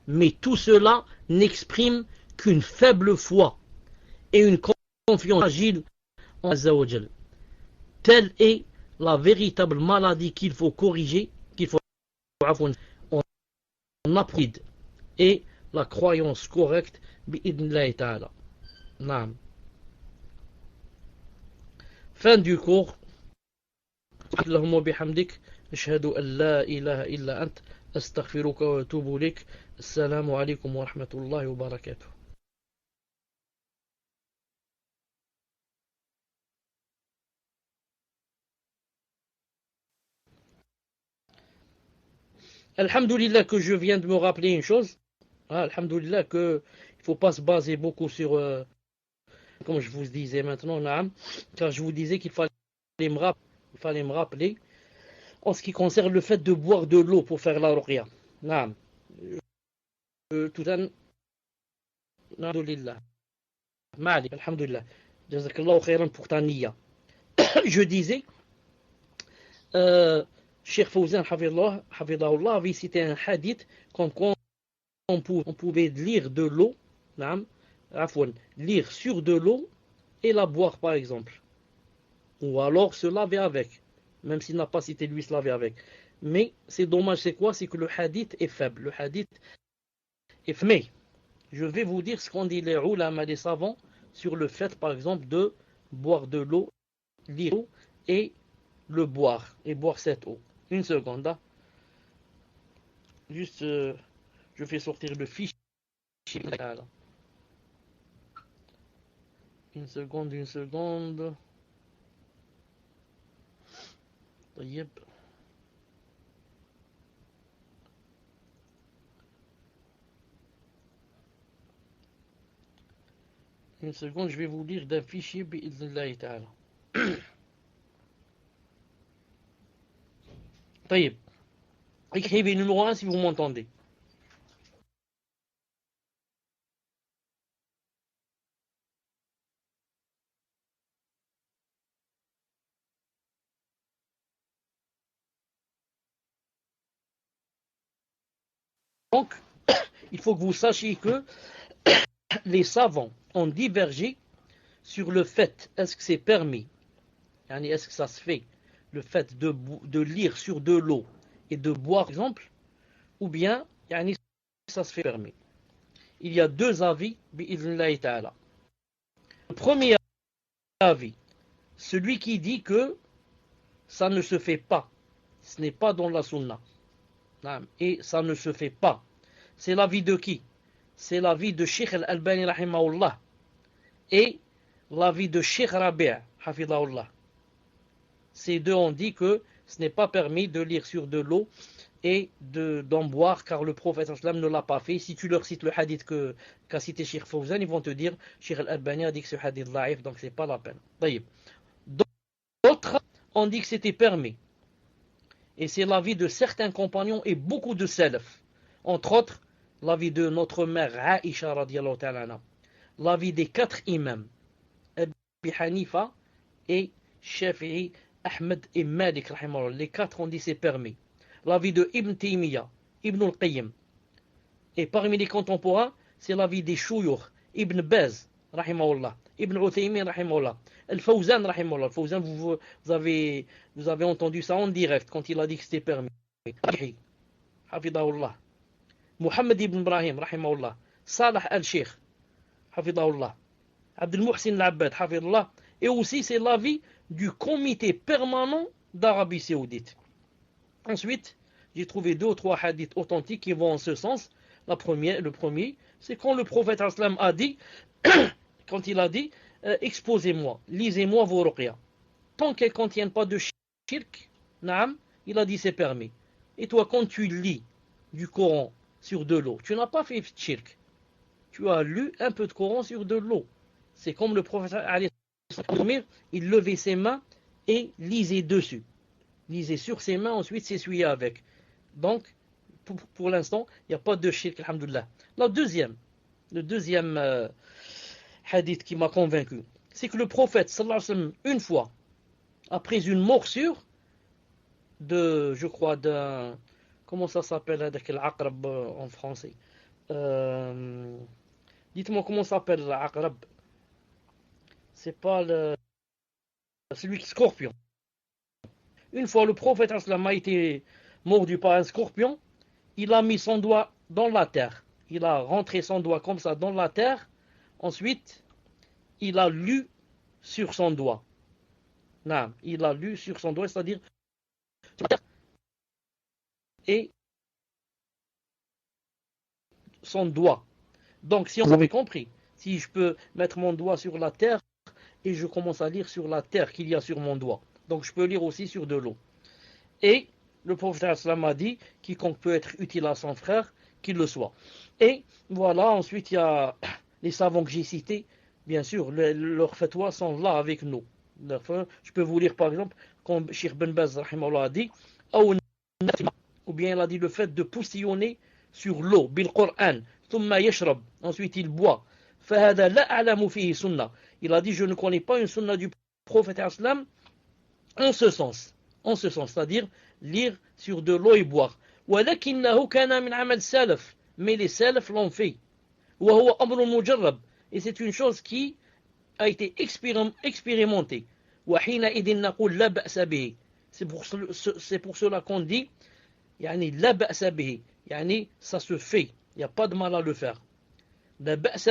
Mais tout cela n'exprime qu'une faible foi et une confiance fragile en Azzawajal. Telle est la véritable maladie qu'il faut corriger, qu'il faut en apprendre, et la croyance correcte bi'idnillahi ta'ala. Naam. Fin du cours. Allahumma bihamdik, ashhadu an la ilaha illa ant, astaghfiruka wa atubu ilayk. Assalamu alaikum wa rahmatullahi wa barakatuh. Alhamdulillah que je viens de me rappeler une chose. Alhamdulillah que il ne faut pas se baser beaucoup sur, comme je vous disais maintenant, naam, car je vous disais qu'il fallait me rappeler en ce qui concerne le fait de boire de l'eau pour faire la ruqya. Naam. Tout un alhamdulillah. Malik, alhamdulillah. Jazakallahu khairan pour ta niya. Je disais, Cheikh Fawzan Hafidahullah avait cité un hadith comme quoi on pouvait lire de l'eau, lire sur de l'eau et la boire par exemple. Ou alors se laver avec, même s'il n'a pas cité lui se laver avec. Mais c'est dommage, c'est quoi? C'est que le hadith est faible. Le hadith est faible. Mais je vais vous dire ce qu'ont dit les ulama, les savants, sur le fait par exemple de boire de l'eau, lire l'eau et le boire, et boire cette eau. Une seconde, hein. Juste, je fais sortir le fichier. Une seconde. Yep. Une seconde, je vais vous lire d'un fichier bi'idhnillahi ta'ala. Taïb. Écrivez numéro 1 si vous m'entendez. Donc, il faut que vous sachiez que les savants ont divergé sur le fait, est-ce que c'est permis, est-ce que ça se fait, le fait de lire sur de l'eau et de boire, par exemple, ou bien, ça se fait permis. Il y a deux avis, bi'idhnillahi ta'ala. Le premier avis, celui qui dit que ça ne se fait pas, ce n'est pas dans la sunna, et ça ne se fait pas. C'est l'avis de qui? C'est l'avis de Cheikh Al-Albani rahimahullah et l'avis de Cheikh Rabi' hafidahullah. Ces deux ont dit que ce n'est pas permis de lire sur de l'eau et d'en boire car le prophète sallam ne l'a pas fait. Si tu leur cites le hadith qu'a cité Cheikh Fawzan, ils vont te dire Cheikh Al-Albani a dit que ce hadith laïf, donc c'est pas la peine. D'autres ont dit que c'était permis. Et c'est l'avis de certains compagnons et beaucoup de salaf. Entre autres, l'avis de notre mère Aïcha radiyallahu ta'ala anha. L'avis des 4 imams, Abi Hanifa et Shafi'i, Ahmed et Malik rahimahullah. Les 4 ont dit c'est permis. L'avis de Ibn Taymiyyah, Ibn al-Qayyim. Et parmi les contemporains, c'est l'avis des Shuyukh, Ibn Baz rahimahullah, Ibn Uthaymin rahimahullah, Al-Fawzan rahimahullah. Al-Fawzan, vous avez entendu ça en direct quand il a dit que c'était permis. Hafidahullah. Muhammad ibn Ibrahim rahimahullah, Salah al-Sheikh hafidahullah, Abdel Muhsin al-Abbad hafidahullah. Et aussi c'est l'avis du comité permanent d'Arabie Saoudite. Ensuite, j'ai trouvé 2 ou 3 hadiths authentiques qui vont en ce sens. Le premier, c'est quand le prophète sallam a dit, quand il a dit, exposez-moi, lisez-moi vos ruqya. Tant qu'elles ne contiennent pas de shirk, naam, il a dit c'est permis. Et toi, quand tu lis du Coran sur de l'eau, tu n'as pas fait shirk. Tu as lu un peu de Coran sur de l'eau. C'est comme le prophète, il levait ses mains et lisait dessus. lisait sur ses mains, ensuite s'essuyait avec. Donc, pour l'instant, il n'y a pas de shirk, alhamdoulilah. Le deuxième hadith qui m'a convaincu, c'est que le prophète, sallallahu alayhi wa sallam, une fois, après une morsure je crois, d'un, comment ça s'appelle, avec l'aqrab en français, dites-moi comment ça s'appelle l'aqrab, c'est pas celui qui scorpion. Une fois le prophète sallallahu alayhi wa sallam a été mordu par un scorpion, il a mis son doigt dans la terre. Il a rentré son doigt comme ça dans la terre. Ensuite, il a lu sur son doigt. Non, il a lu sur son doigt, c'est-à-dire sur la terre. Et son doigt. Donc, si on avait compris, si je peux mettre mon doigt sur la terre et je commence à lire sur la terre qu'il y a sur mon doigt. Donc, je peux lire aussi sur de l'eau. Et le prophète a dit, quiconque peut être utile à son frère, qu'il le soit. Et voilà, ensuite il y a les savants que j'ai cités, bien sûr, leurs fatwas sont là avec nous. Je peux vous lire par exemple, comme Cheikh Ben Baz a dit, ou bien il a dit le fait de poussillonner sur l'eau, bil Qur'an, thumma yashrab, ensuite il boit. فهذا لا أعلم فيه سنة. Il a dit, je ne connais pas une sunna du prophète en ce sens, c'est-à-dire lire sur de l'eau et boire. ولكنه كان من عمل السلف, mais les salafs l'ont fait. وهو أمر مجرب, et c'est une chose qui a été expérimentée. وحينئذ نقول لا بأس به. C'est pour cela qu'on dit يعني لا بأس به, يعني ça se fait, il n'y a pas de mal à le faire. لا بأس,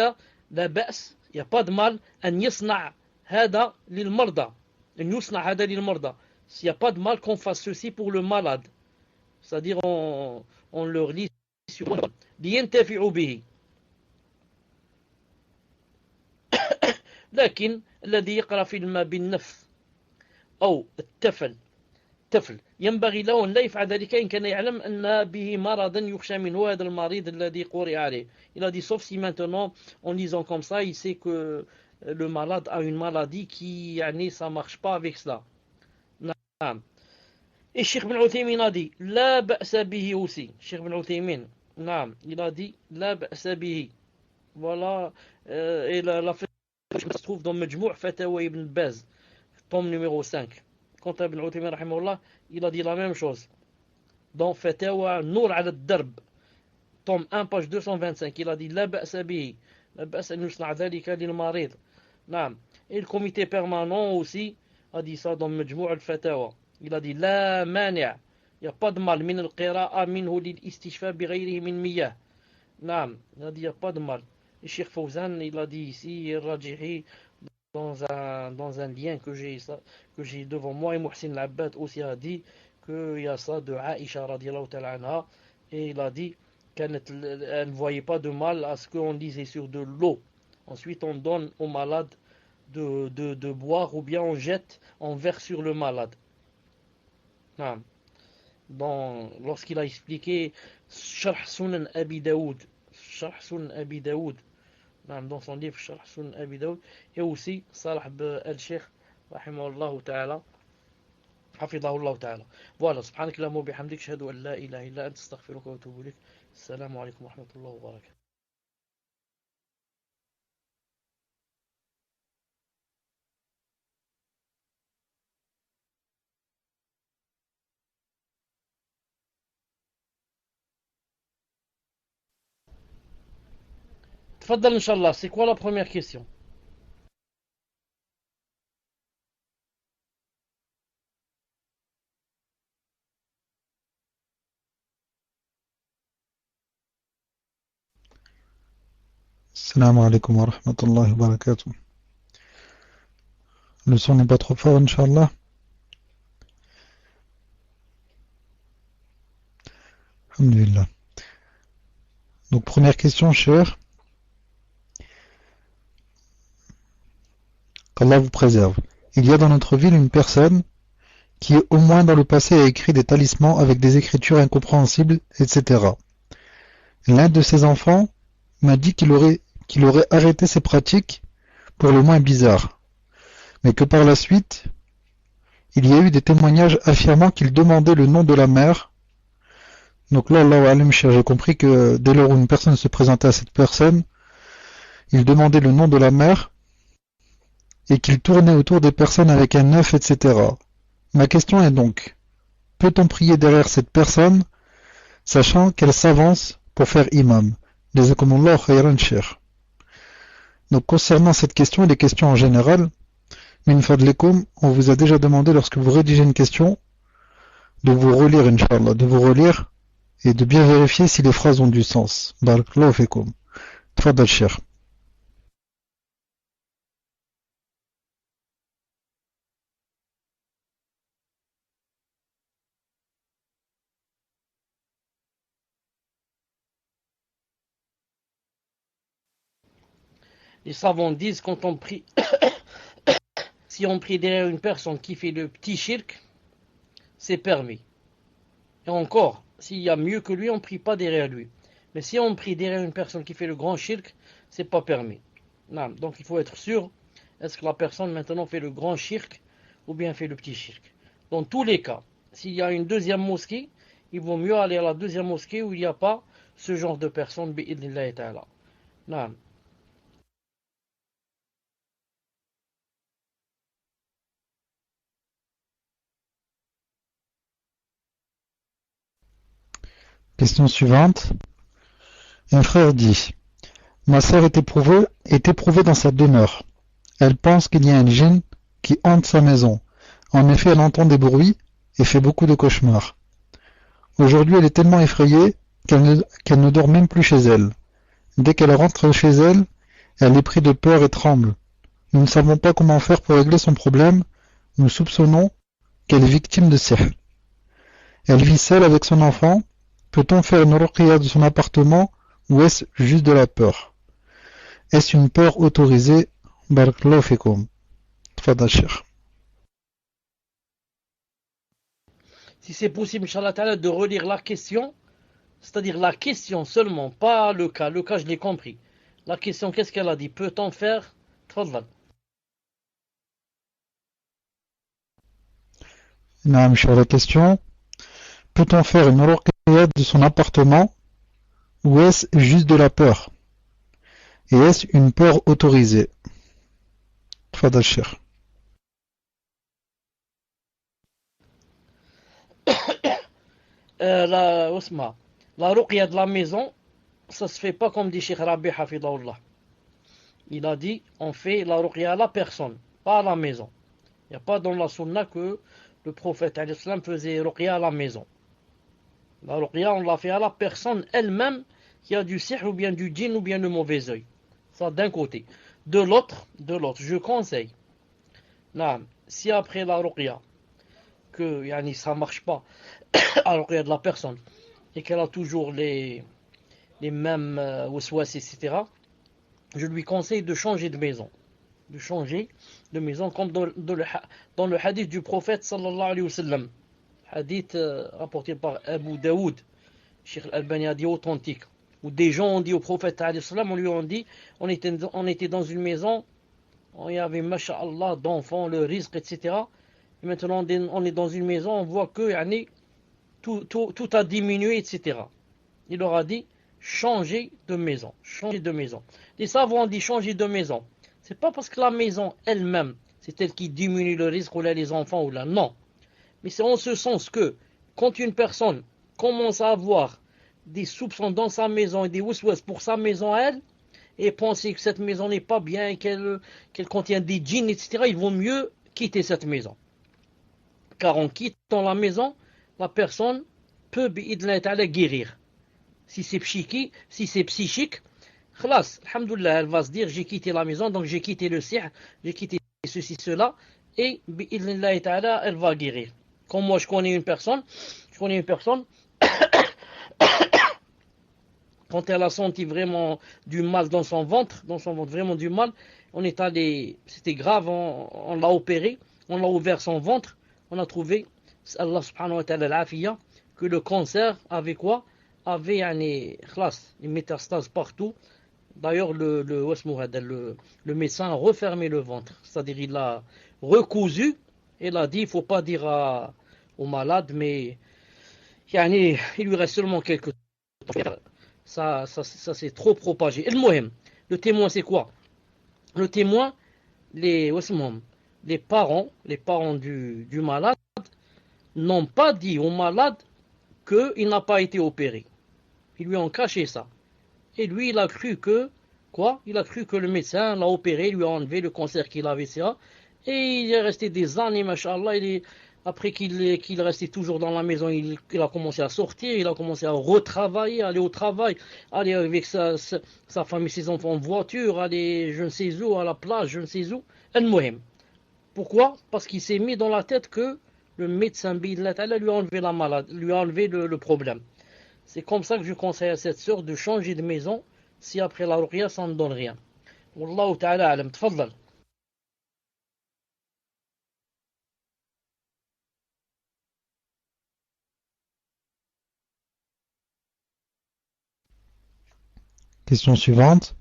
il n'y a pas de mal أن يصنع هذا للمرضى, أن يصنع هذا للمرضى. S'il n'y a pas de mal qu'on fasse ceci pour le malade, c'est-à-dire on leur lit sur لينتفعوا به. لكن الذي يقرأ في الماء بالنف أو التفل ينبغي له أن لا يفعل ذلك إن كان يعلم أن به مرضا يخشى منه هذا المريض الذي قرئ عليه. Il a dit sauf si maintenant en lisant comme ça il sait que le malade a une maladie qui ça marche pas avec cela. Et Cheikh Ben Uthaymin a dit la ba'sa bihi aussi. Cheikh Ben Uthaymin, il a dit la ba'sa bihi. Voilà, et la se trouve dans Majmou' Fatawa Ibn Baz, tome numéro 5. Quant à Ibn Uthaymin rahimahullah, il a dit la même chose. Dans Fatawa Nour al Darb, tome 1, page 225, il a dit la ba'sa bihi. La ba'sa nusna' dhalika lil marid. Et le comité permanent aussi a dit ça dans Majmou' al-Fatawa. Il a dit la mani', il n'y a pas de mal min al-qira'a minhu lil istishfa bi ghayrihi min miyah. Il a dit il n'y a pas de mal. Et Cheikh Fawzan, il a dit ici Rajihi dans un lien que j'ai devant moi, et Muhsin al-Abbad aussi a dit qu'il y a ça de Aïcha radiyallahu ta'ala anha, et il a dit qu'elle ne voyait pas de mal à ce qu'on lisait sur de l'eau. Ensuite on donne au malade de boire, ou bien on verse sur le malade. Lorsqu'il a expliqué Sharh Sunan Abi Daoud, dans son livre Sharh Sunan Abi Daoud, et aussi Salah al-Sheikh rahimahullah ta'ala, hafidahullah ta'ala. Voilà, subhanak Allahumma bihamdik, ashhadu an la ilaha illa anta, astaghfiruka wa atubu ilayk. Assalamu alaykum wa rahmatullahi wa barakatuh. تفضل إن شاء الله. C'est quoi la première question? Assalamu alaikum wa rahmatullahi wa barakatuh. Le son n'est pas trop fort, Inch'Allah. Alhamdulillah. Donc première question, cher. Qu'Allah vous préserve. Il y a dans notre ville une personne qui, au moins dans le passé, a écrit des talismans avec des écritures incompréhensibles, etc. L'un de ses enfants m'a dit qu'il aurait arrêté ses pratiques pour le moins bizarres, mais que par la suite, il y a eu des témoignages affirmant qu'il demandait le nom de la mère. Donc là, Allahu Alam, j'ai compris que dès lors où une personne se présentait à cette personne, il demandait le nom de la mère et qu'il tournait autour des personnes avec un œuf, etc. Ma question est donc, peut-on prier derrière cette personne, sachant qu'elle s'avance pour faire imam? Jazakumullahu khayran, cheikh. Donc concernant cette question et les questions en général, min fadlikum, on vous a déjà demandé lorsque vous rédigez une question de vous relire, Inch'Allah, de vous relire et de bien vérifier si les phrases ont du sens. Barakallahu fikum. Tfadal, cheikh. Les savants disent quand on prie, si on prie derrière une personne qui fait le petit shirk, c'est permis. Et encore, s'il y a mieux que lui, on ne prie pas derrière lui. Mais si on prie derrière une personne qui fait le grand shirk, c'est pas permis. Non, donc il faut être sûr, est-ce que la personne maintenant fait le grand shirk ou bien fait le petit shirk. Dans tous les cas, s'il y a une deuxième mosquée, il vaut mieux aller à la deuxième mosquée où il n'y a pas ce genre de personnes, bi'idnillahi ta'ala. Non. Question suivante. Un frère dit, ma sœur est éprouvée dans sa demeure. Elle pense qu'il y a un djinn qui hante sa maison. En effet, elle entend des bruits et fait beaucoup de cauchemars. Aujourd'hui, elle est tellement effrayée qu'elle ne dort même plus chez elle. Dès qu'elle rentre chez elle, elle est prise de peur et tremble. Nous ne savons pas comment faire pour régler son problème. Nous soupçonnons qu'elle est victime de sihr. Elle vit seule avec son enfant. Peut-on faire une ruqya de son appartement ou est-ce juste de la peur? Est-ce une peur autorisée? Barakallahu fikum. Tfadal, cheikh. Si c'est possible, Inch'Allah ta'ala, de relire la question, c'est-à-dire la question seulement, pas le cas. Le cas, je l'ai compris. La question, qu'est-ce qu'elle a dit? Peut-on faire? Tfadal. Naam, sur la question, peut-on faire une ruqya de son appartement ou est-ce juste de la peur? Et est-ce une peur autorisée? Tfadal, cheikh. La ruqya de la maison, ça se fait pas comme dit Cheikh Rabi Hafidahullah. Il a dit, on fait la ruqya à la personne, pas à la maison. Il n'y a pas dans la sunna que le prophète al-Islam faisait ruqya à la maison. La ruqya, on l'a fait à la personne elle-même qui a du sihr ou bien du djinn ou bien le mauvais œil. Ça d'un côté. De l'autre, je conseille. Non, si après la ruqya, que yani, ça ne marche pas à la ruqya de la personne, et qu'elle a toujours les mêmes waswas, etc., je lui conseille de changer de maison. De changer de maison, comme dans le hadith du prophète sallallahu alayhi wa sallam. Hadith rapporté par Abu Daoud, Cheikh Al-Albani a dit authentique, où des gens ont dit au prophète alayhi wa sallam, on lui a dit, on était dans une maison, il y avait masha'Allah d'enfants, le risque, etc. Et maintenant on est dans une maison, on voit que yani, tout a diminué, etc. Il leur a dit, changer de maison, changer de maison. Les savants ont dit changer de maison. C'est pas parce que la maison elle-même, c'est elle qui diminue le risque, ou là les enfants, ou là, non. Mais c'est en ce sens que, quand une personne commence à avoir des soupçons dans sa maison et des waswas pour sa maison à elle, et penser que cette maison n'est pas bien, qu'elle contient des djinns, etc., il vaut mieux quitter cette maison. Car en quittant la maison, la personne peut guérir. Si c'est psychique, khlas, alhamdoulilah, elle va se dire, j'ai quitté la maison, donc j'ai quitté le sihr, j'ai quitté ceci, cela, et bi'idnillahi ta'ala, elle va guérir. Comme moi, je connais une personne, quand elle a senti vraiment du mal dans son ventre, vraiment du mal, on est allé, c'était grave, on l'a opéré, on l'a ouvert son ventre, on a trouvé, Allah subhanahu wa ta'ala l'afiyah, que le cancer avait quoi? Avait une métastase partout. D'ailleurs, le médecin a refermé le ventre, c'est-à-dire il l'a recousu Il a dit, il ne faut pas dire au malade, mais il lui reste seulement quelques temps. Ça s'est trop propagé. Le témoin, c'est quoi? Le témoin, les parents du malade n'ont pas dit au malade qu'il n'a pas été opéré. Ils lui ont caché ça. Et lui, il a cru que, quoi? Il a cru que le médecin l'a opéré, lui a enlevé le cancer qu'il avait, ça. Et il est resté des années, machallah. Après qu'il restait toujours dans la maison, il a commencé à sortir, il a commencé à retravailler, aller au travail, aller avec sa femme et ses enfants en voiture, aller je ne sais où, à la plage, je ne sais où. Al-Muhim. Pourquoi? Parce qu'il s'est mis dans la tête que le médecin lui a enlevé la maladie, lui a enlevé le problème. C'est comme ça que je conseille à cette sœur de changer de maison si après la ruqya ça ne donne rien. Wallahu ta'ala alam. Tfaddal. Question suivante.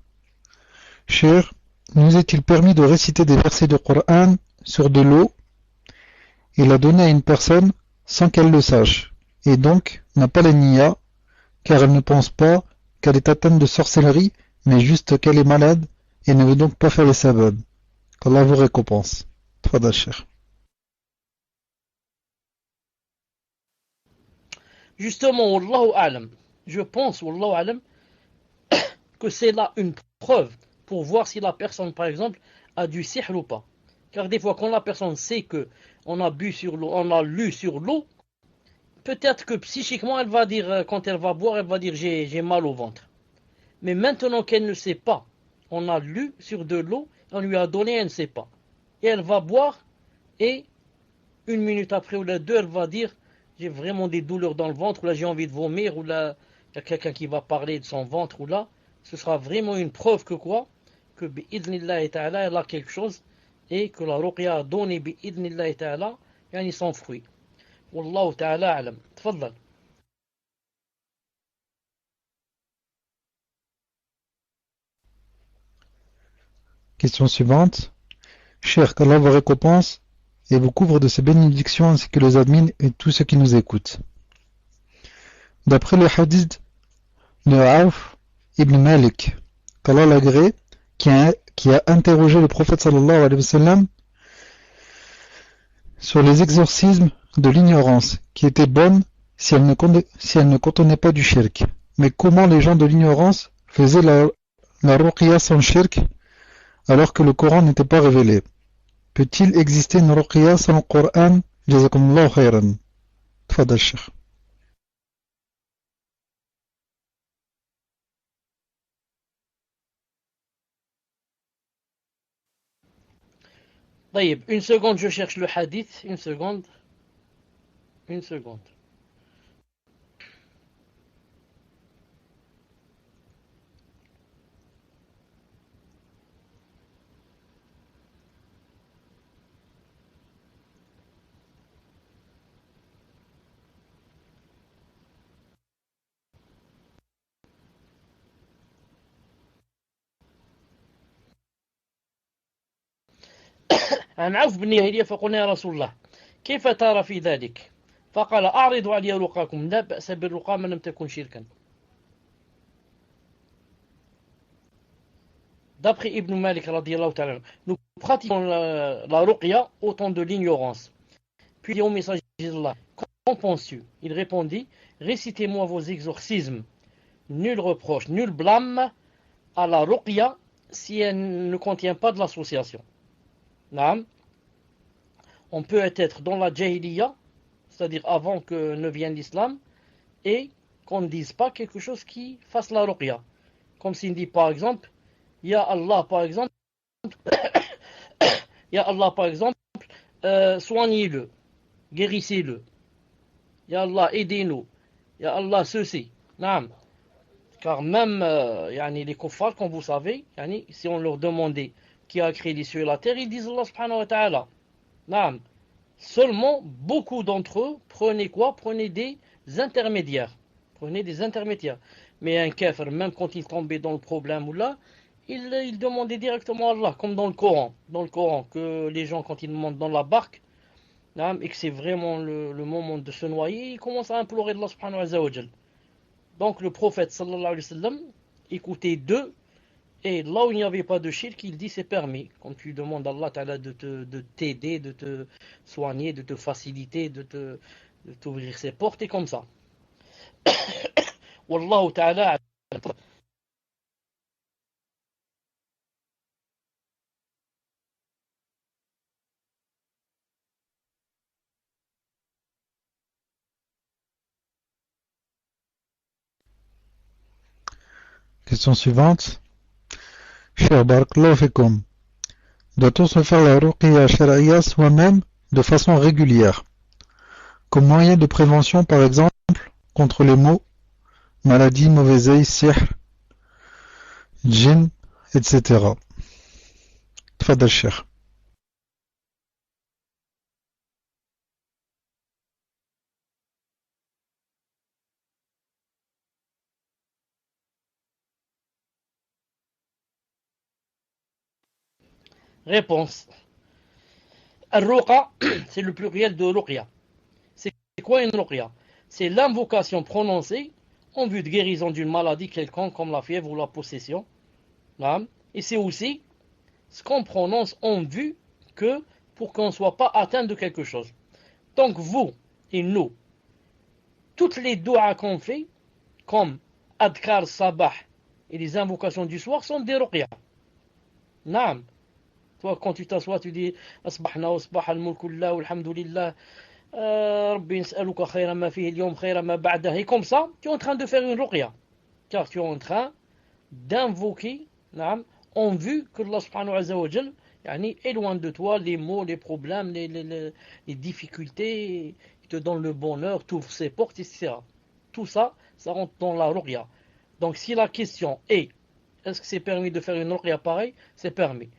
Cher, nous est-il permis de réciter des versets du Coran sur de l'eau et la donner à une personne sans qu'elle le sache, et donc n'a pas la niya, car elle ne pense pas qu'elle est atteinte de sorcellerie, mais juste qu'elle est malade et ne veut donc pas faire les sabab. Qu'Allah vous récompense. Tfadal, cher. Justement, Wallahu alam. Je pense, Wallahu alam, que c'est là une preuve pour voir si la personne, par exemple, a du sihr ou pas. Car des fois, quand la personne sait que on a bu sur l'eau, on a lu sur l'eau, peut-être que psychiquement, elle va dire, quand elle va boire, elle va dire j'ai mal au ventre. Mais maintenant qu'elle ne sait pas, on a lu sur de l'eau, on lui a donné, elle ne sait pas. Et elle va boire, et une minute après ou la deux, elle va dire j'ai vraiment des douleurs dans le ventre, ou là j'ai envie de vomir, ou là il y a quelqu'un qui va parler de son ventre, ou là, ce sera vraiment une preuve que quoi? Que bi'idnillahi ta'ala, elle a quelque chose, et que la ruqya a donné bi'idnillahi ta'ala, yani son fruit. Wallahu ta'ala alam. Tfaddal. Question suivante. Cher, qu'Allah vous récompense et vous couvre de ses bénédictions ainsi que les admins et tous ceux qui nous écoutent. D'après le hadith de Auf ibn Malik, qu'Allah l'agrée, qui a interrogé le prophète sallallahu alayhi wa sallam sur les exorcismes de l'ignorance, qui étaient bonnes si elles ne contenaient pas du shirk. Mais comment les gens de l'ignorance faisaient la ruqya sans shirk alors que le Coran n'était pas révélé? Peut-il exister une ruqya sans le Coran? Jazakumullahu khayran. Tfadal, Cheikh. طيب, une seconde, je cherche le hadith. Une seconde. عن عوف بن يهيلية فقلنا يا رسول الله كيف ترى في ذلك؟ فقال أعرضوا علي رقاكم لا بأس بالرقى ما لم تكن شركا. D'après Ibn Malik radiyallahu ta'ala, nous pratiquons la ruqya au temps de l'ignorance. Puis au messager d'Allah, qu'en penses-tu? Il répondit, récitez-moi vos exorcismes. Nul reproche, nul blâme à la ruqya si elle ne contient pas de l'association. Naam. On peut être dans la jahiliya, c'est-à-dire avant que ne vienne l'islam, et qu'on ne dise pas quelque chose qui fasse la ruqya. Comme s'il dit par exemple, Ya Allah par exemple, Ya Allah par exemple, soignez-le, guérissez-le. Ya Allah aidez-nous. Ya Allah ceci. Naam. Car même les kuffars, comme vous savez, si on leur demandait qui a créé les cieux et la terre, ils disent Allah subhanahu wa ta'ala. Naam. Seulement, beaucoup d'entre eux prenaient quoi? Prenaient des intermédiaires. Mais un kafir, même quand il tombait dans le problème ou là, il demandait directement à Allah, comme dans le Coran. Dans le Coran, que les gens, quand ils montent dans la barque, et que c'est vraiment le moment de se noyer, il commence à implorer Allah subhanahu wa ta'ala. Donc le prophète sallallahu alayhi wa sallam écoutait d'eux, et là où il n'y avait pas de shirk, il dit c'est permis. Quand tu demandes à Allah ta'ala de t'aider, de te soigner, de te faciliter, de t'ouvrir ses portes, et comme ça. Wallahu ta'ala. Question suivante. Cher Barakallahu Fikum. Doit-on se faire la ruqya shar'iyya soi-même de façon régulière, comme moyen de prévention par exemple contre les maux, maladies, mauvais œil, sihr, djinn, etc. Tfadal Cheikh. Réponse. Al-Ruqa, c'est le pluriel de Ruqya. C'est quoi une Ruqya? C'est l'invocation prononcée en vue de guérison d'une maladie quelconque comme la fièvre ou la possession. Et c'est aussi ce qu'on prononce en vue que pour qu'on ne soit pas atteint de quelque chose. Donc vous et nous, toutes les doigts qu'on fait, comme Adkar Sabah et les invocations du soir, sont des Ruqya. Naam. Toi, quand tu t'assois, tu dis Asbahna wa asbah al-mulku lillah walhamdulillah, Rabbi nas'aluka khayra ma fihi al-yawm khayra ma ba'dah. Et comme ça, tu es en train de faire une ruqya. Car tu es en train d'invoquer, en vue que Allah subhanahu wa ta'ala est loin de toi les maux, les problèmes, les difficultés, il te donne le bonheur, t'ouvre ses portes, etc. Tout ça, ça rentre dans la ruqya. Donc si la question est-ce que c'est permis de faire une ruqya pareille? C'est permis.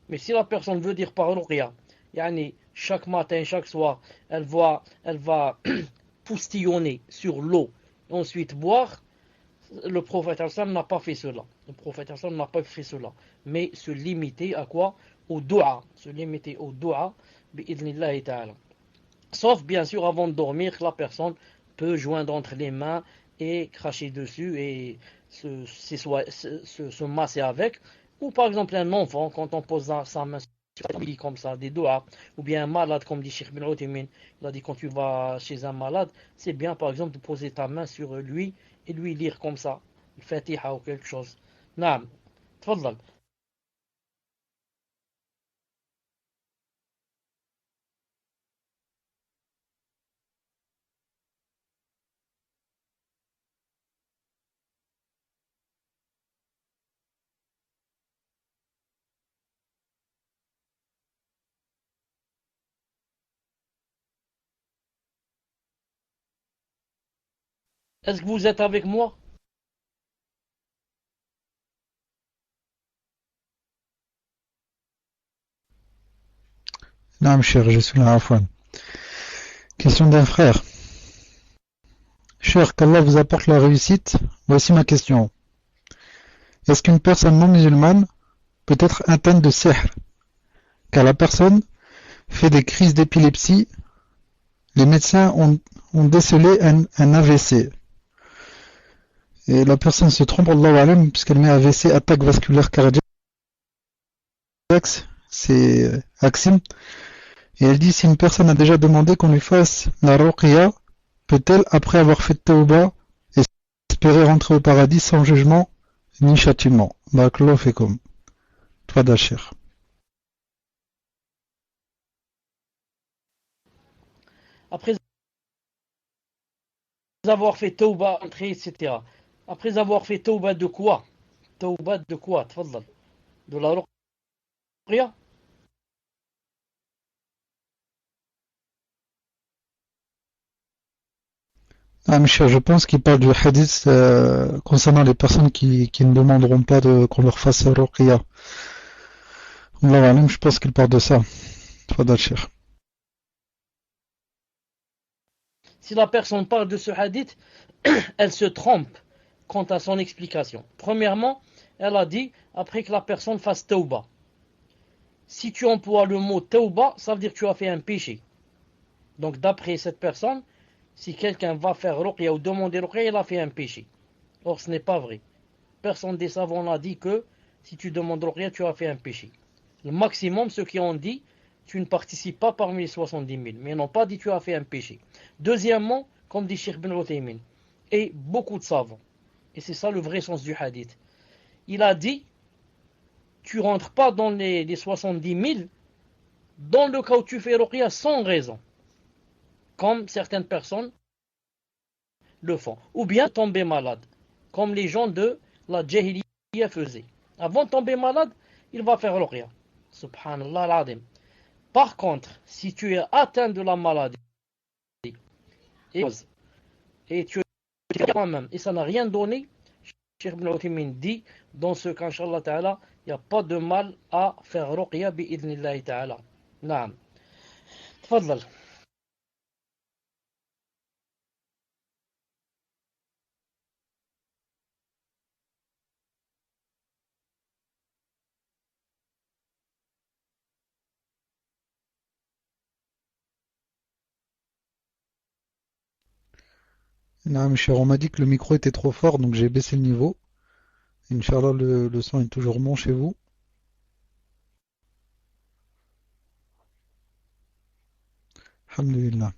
Mais si la personne veut dire par ruqya, chaque matin, chaque soir, elle va poustillonner sur l'eau et ensuite boire, le prophète n'a pas fait cela. Le prophète n'a pas fait cela. Mais se limiter à quoi? Au dua. Se limiter au dua, bi'idhnillahi ta'ala. Sauf bien sûr avant de dormir, la personne peut joindre entre les mains et cracher dessus et se masser avec. Ou par exemple un enfant, quand on pose sa main sur lui comme ça, des doigts, ou bien un malade, comme dit Cheikh Bin Uthaymin, il a dit quand tu vas chez un malade, c'est bien par exemple de poser ta main sur lui et lui lire comme ça, le Fatiha ou quelque chose. Naam, tfadlal. Est-ce que vous êtes avec moi? Naam Cheikh, je suis là, Afwan. Question d'un frère. Cher, qu'Allah vous apporte la réussite, voici ma question. Est-ce qu'une personne non musulmane peut être atteinte de sihr, car la personne fait des crises d'épilepsie? Les médecins ont décelé un AVC. Et la personne se trompe, Allahu alam, puisqu'elle met AVC, attaque vasculaire cardiaque, c'est Axim. Et elle dit, si une personne a déjà demandé qu'on lui fasse la ruqya, peut-elle, après avoir fait tawba, espérer rentrer au paradis sans jugement ni châtiment? Barakallahu fikum. Toi d'Achir. Après avoir fait tauba, entrer, etc. Après avoir fait tauba de quoi? Tauba de quoi? Tfadlal. De la ruqya? Ah, monsieur, je pense qu'il parle du hadith concernant les personnes qui ne demanderont pas qu'on leur fasse ruqya. Allahu alam, je pense qu'il parle de ça. Toi d'Achir. Si la personne parle de ce hadith, elle se trompe quant à son explication. Premièrement, elle a dit après que la personne fasse tauba. Si tu emploies le mot tauba, ça veut dire que tu as fait un péché. Donc d'après cette personne, si quelqu'un va faire ruqya ou demander ruqya, il a fait un péché. Or ce n'est pas vrai. Personne des savants n'a dit que si tu demandes ruqya, tu as fait un péché. Le maximum, ceux qui ont dit, tu ne participes pas parmi les 70 000, mais ils n'ont pas dit tu as fait un péché. Deuxièmement, comme dit Cheikh Ben Uthaymin, et beaucoup de savants, et c'est ça le vrai sens du hadith, il a dit, tu rentres pas dans les 70 000 dans le cas où tu fais ruqya sans raison, comme certaines personnes le font, ou bien tomber malade, comme les gens de la Jahiliya faisaient. Avant de tomber malade, il va faire ruqya. Subhanallah al-Azim. Par contre, si tu es atteint de la maladie et tu es toi-même et ça n'a rien donné, Cheikh Ibn Uthaymin dit, dans ce cas, Inch'Allah Ta'ala, il n'y a pas de mal à faire ruqya bi'idhnillahi Ta'ala. Naam. Tfadlal. Non, cher, on m'a dit que le micro était trop fort, donc j'ai baissé le niveau. Inch'Allah, le son est toujours bon chez vous. Alhamdulillah.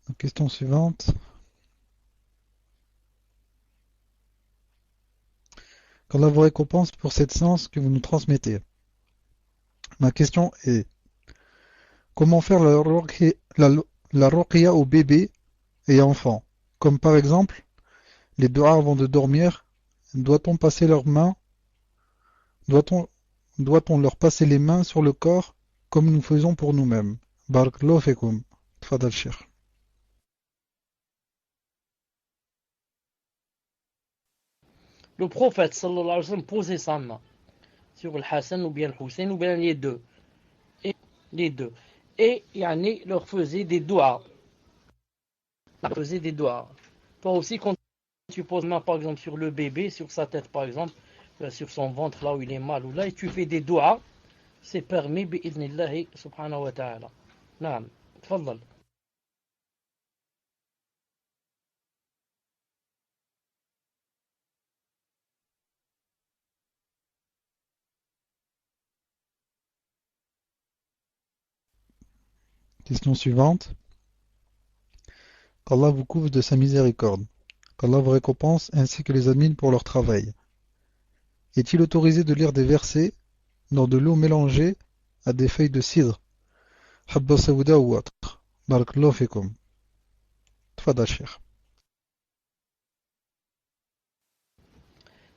Donc, question suivante. Qu'Allah vous récompense pour cette science que vous nous transmettez. Ma question est, comment faire la ruqya aux bébés et enfants? Comme par exemple, les du'as avant de dormir, doit-on passer leurs mains, doit-on, doit-on leur passer les mains sur le corps comme nous faisons pour nous-mêmes? Barakallahu fekum. Tfadal Cheikh. Le prophète sallallahu alayhi wa sallam posait sa main sur le Hassan ou bien le Hussein ou bien les deux. Et les deux. Et yani, leur faisait des doigts. Faisait des doigts. Toi aussi, quand tu poses main par exemple sur le bébé, sur sa tête par exemple, sur son ventre là où il est mal ou là, et tu fais des doigts, c'est permis bi'idhnillahi subhanahu wa ta'ala. Naam. Tfadal. Question suivante. Qu'Allah vous couvre de sa miséricorde. Qu'Allah vous récompense ainsi que les admine pour leur travail. Est-il autorisé de lire des versets dans de l'eau mélangée à des feuilles de cidre, habba saouda ou autre? Barakallahu fikum. Tfadal Cheikh.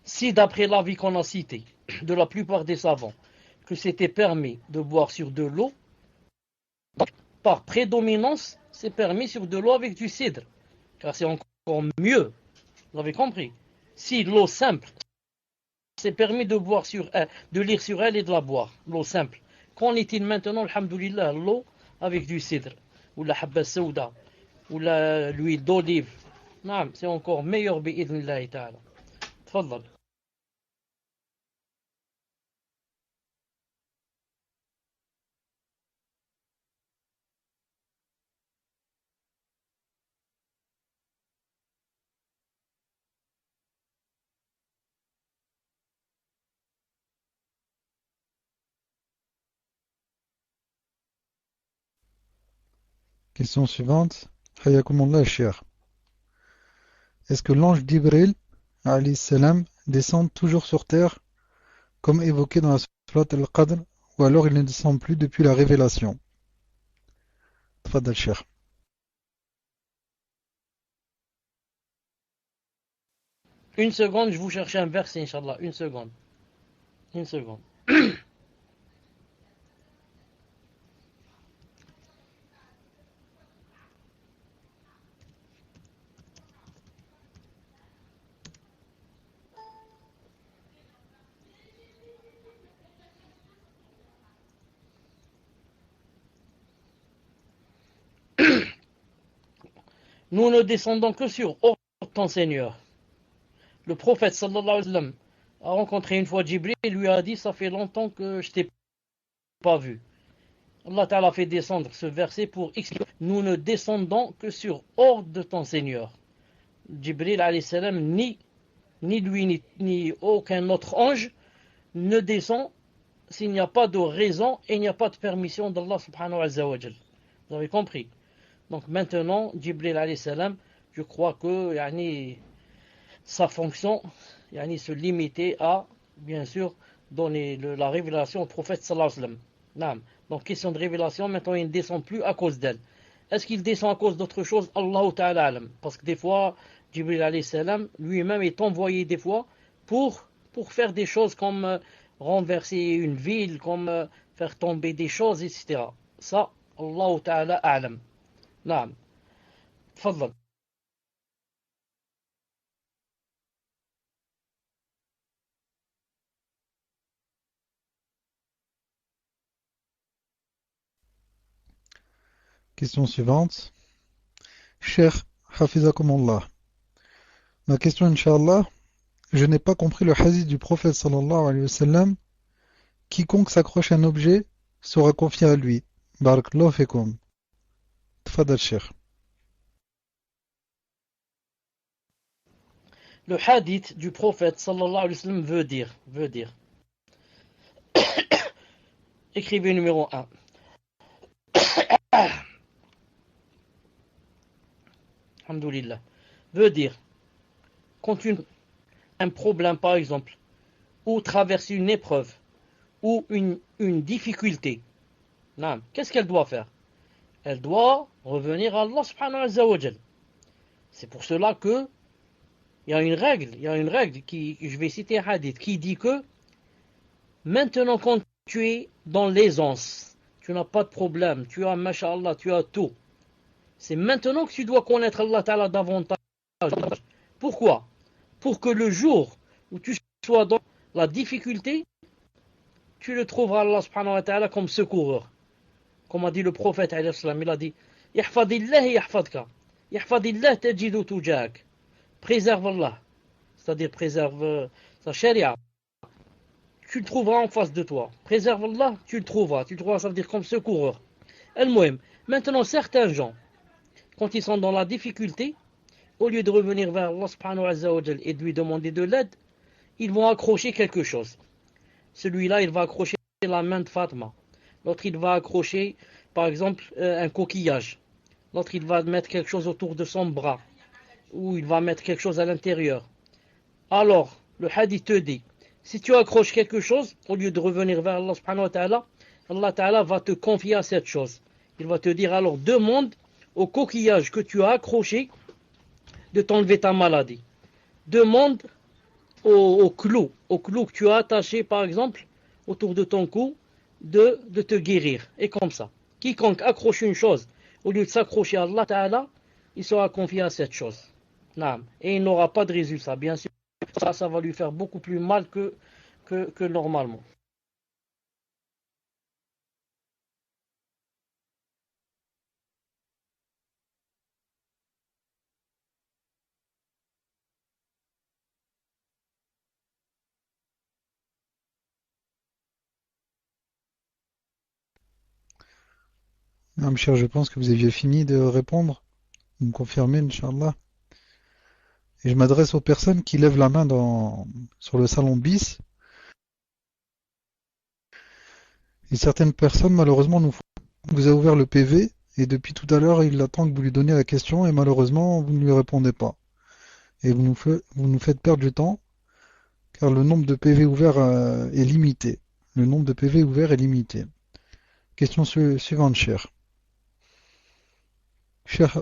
Si d'après l'avis qu'on a cité de la plupart des savants, que c'était permis de boire sur de l'eau, par prédominance, c'est permis sur de l'eau avec du cidre, car c'est encore mieux. Vous avez compris? Si l'eau simple, c'est permis de boire de lire sur elle et de la boire, l'eau simple. Qu'en est-il maintenant, alhamdoulilah, l'eau avec du cidre, ou la habba saouda, ou l'huile d'olive? Non, c'est encore meilleur bi'idhnillahi ta'ala. Tfadal. Question suivante. Hayakumullah Cheikh. Est-ce que l'ange d'Ibril, alayhi salam, descend toujours sur terre, comme évoqué dans la sourate Al-Qadr, ou alors il ne descend plus depuis la révélation? Tfadal Cheikh. Une seconde, je vous cherche un verset, Inch'Allah. Une seconde. Une seconde. Nous ne descendons que sur ton Seigneur. Le prophète sallallahu alayhi wa sallam a rencontré une fois Jibril et lui a dit, ça fait longtemps que je t'ai pas vu. Allah Ta'ala fait descendre ce verset pour expliquer nous ne descendons que sur ordre de ton Seigneur. Jibril alayhi salam, ni lui ni aucun autre ange ne descend s'il n'y a pas de raison et il n'y a pas de permission d'Allah subhanahu wa ta'ala. Vous avez compris? Donc maintenant, Jibril alayhi salam, je crois que sa fonction se limitait à, bien sûr, donner la révélation au prophète sallallahu alayhi wa sallam. Donc question de révélation, maintenant il ne descend plus à cause d'elle. Est-ce qu'il descend à cause d'autre chose? Allahu ta'ala alam. Parce que des fois, Jibril alayhi salam lui-même est envoyé des fois pour faire des choses comme renverser une ville, comme faire tomber des choses, etc. Ça, Allahu ta'ala alam. Naam. Tfaddal. Question suivante. Cheikh Hafizakumullah. Ma question, Inch'Allah, je n'ai pas compris le hadith du prophète sallallahu alayhi wa sallam. Quiconque s'accroche à un objet sera confié à lui. Barakallahu fikum. Tfadal Cheikh. Le hadith du prophète sallallahu alayhi wa sallam veut dire. Écrivez numéro 1. Alhamdulillah. Veut dire, quand un problème par exemple, ou traverse une épreuve, ou une difficulté, qu'est-ce qu'elle doit faire? Elle doit revenir à Allah subhanahu wa ta'ala. C'est pour cela que il y a une règle qui, je vais citer un hadith, qui dit que maintenant quand tu es dans l'aisance, tu n'as pas de problème, tu as, masha'Allah, tu as tout. C'est maintenant que tu dois connaître Allah Ta'ala davantage. Pourquoi? Pour que le jour où tu sois dans la difficulté, tu le trouveras Allah subhanahu wa ta'ala comme secoureur. Comme a dit le prophète, il a dit Yahfadillah yahfadka. Yahfadillah tajidu tujak. Préserve Allah. C'est-à-dire préserve sa charia. Tu le trouveras en face de toi. Préserve Allah, tu le trouveras. Tu le trouveras, ça veut dire comme secoureur. El-Mouhem. Maintenant, certains gens, quand ils sont dans la difficulté, au lieu de revenir vers Allah subhanahu wa ta'ala et de lui demander de l'aide, ils vont accrocher quelque chose. Celui-là, il va accrocher la main de Fatma. L'autre, il va accrocher, par exemple, un coquillage. L'autre, il va mettre quelque chose autour de son bras. Ou il va mettre quelque chose à l'intérieur. Alors, le hadith te dit, si tu accroches quelque chose, au lieu de revenir vers Allah subhanahu wa ta'ala, Allah ta'ala va te confier à cette chose. Il va te dire, alors demande au coquillage que tu as accroché de t'enlever ta maladie. Demande au clou que tu as attaché par exemple autour de ton cou de te guérir. Et comme ça, quiconque accroche une chose au lieu de s'accrocher à Allah Ta'ala, il sera confié à cette chose. Et il n'aura pas de résultat. Bien sûr, ça va lui faire beaucoup plus mal que normalement. Mon cher, je pense que vous aviez fini de répondre. Vous me confirmez, Inch'Allah. Et je m'adresse aux personnes qui lèvent la main sur le salon bis. Et certaines personnes, malheureusement, vous a ouvert le PV et depuis tout à l'heure, il attend que vous lui donniez la question et malheureusement, vous ne lui répondez pas. Et vous nous faites perdre du temps car le nombre de PV ouverts est limité. Le nombre de PV ouverts est limité. Question suivante, cher. Cher,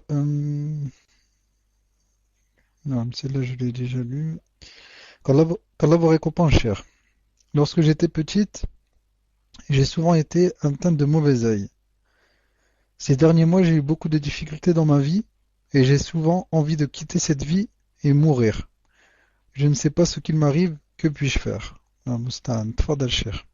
non, celle-là, je l'ai déjà lue. Qu'Allah vous récompense, cher. Lorsque j'étais petite, j'ai souvent été atteinte de mauvais œil. Ces derniers mois, j'ai eu beaucoup de difficultés dans ma vie et j'ai souvent envie de quitter cette vie et mourir. Je ne sais pas ce qu'il m'arrive, que puis-je faire? Mustaan, tfadal cher.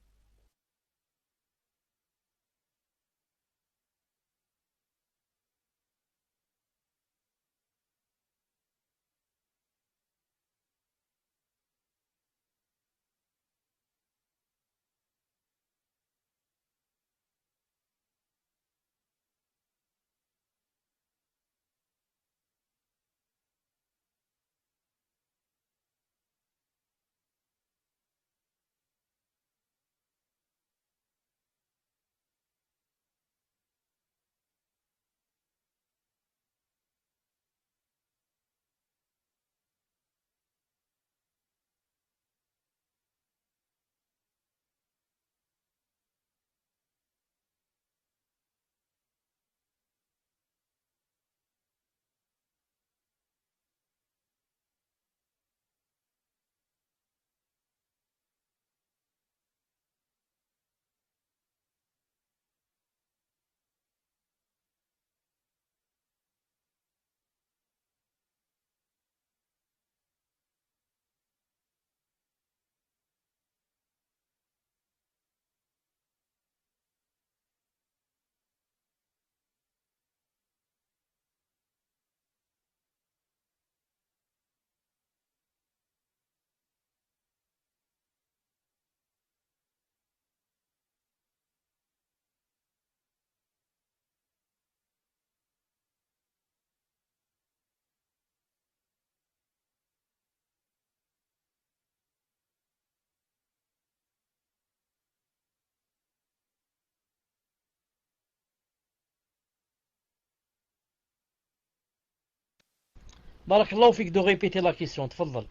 Barakallahu fik de répéter la question. Tfaddal.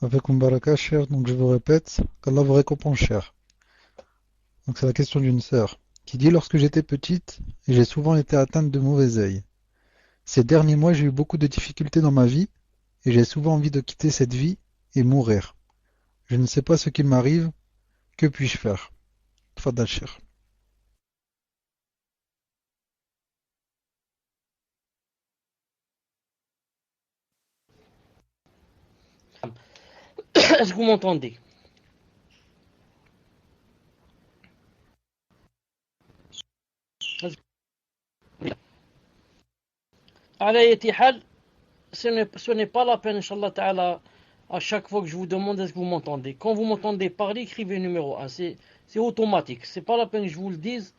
Avec Mbaraka, cher, donc je vous répète, qu'Allah vous récompense, cher. Donc c'est la question d'une sœur qui dit: lorsque j'étais petite, j'ai souvent été atteinte de mauvais œil. Ces derniers mois, j'ai eu beaucoup de difficultés dans ma vie et j'ai souvent envie de quitter cette vie et mourir. Je ne sais pas ce qui m'arrive, que puis-je faire? Tfadal, cher. Est-ce que vous m'entendez? Ala yati hal, ce n'est pas la peine, Inch'Allah Ta'ala, à chaque fois que je vous demande est-ce que vous m'entendez. Quand vous m'entendez parler, écrivez numéro 1. C'est automatique. C'est pas la peine que je vous le dise,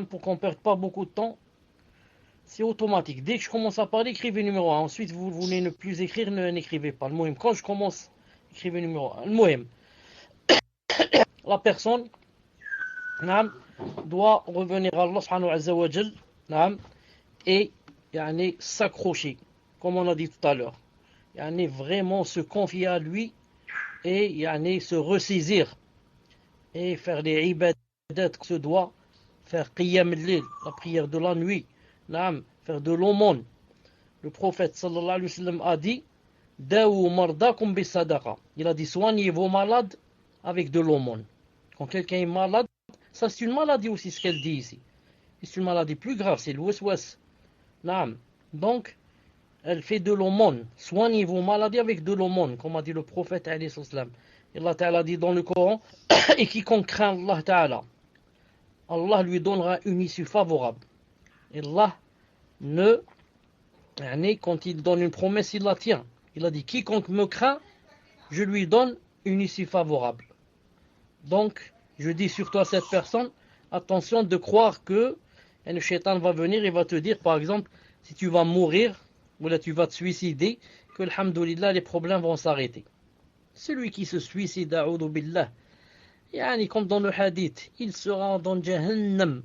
pour qu'on ne perde pas beaucoup de temps. C'est automatique. Dès que je commence à parler, écrivez numéro 1. Ensuite, vous voulez ne plus écrire, n'écrivez pas. Le mohem. Quand je commence, écrivez numéro 1. Le mohem. La personne doit revenir à Allah subhanahu wa ta'ala et s'accrocher, comme on a dit tout à l'heure. Vraiment se confier à lui et se ressaisir et faire les ibadat que se doit, faire qiyam al-lil, la prière de la nuit, faire de l'aumône. Le prophète sallallahu alayhi wa sallam a dit: Daou mardakum bis sadaqa. Il a dit: soignez vos malades avec de l'aumône. Quand quelqu'un est malade, ça c'est une maladie aussi, ce qu'elle dit ici. C'est une maladie plus grave, c'est le waswas. Donc, elle fait de l'aumône. Soignez vos maladies avec de l'aumône, comme a dit le prophète alayhi salam. Et Allah Ta'ala dit dans le Coran: et quiconque craint Allah Ta'ala, Allah lui donnera une issue favorable. Et Allah quand il donne une promesse, il la tient. Il a dit: quiconque me craint, je lui donne une issue favorable. Donc, je dis surtout à cette personne, attention de croire que le shaitan va venir et va te dire, par exemple, si tu vas mourir, ou là tu vas te suicider, que alhamdoulilah, les problèmes vont s'arrêter. Celui qui se suicide, a'oudou billah, comme dans le hadith, il sera dans Jahannam,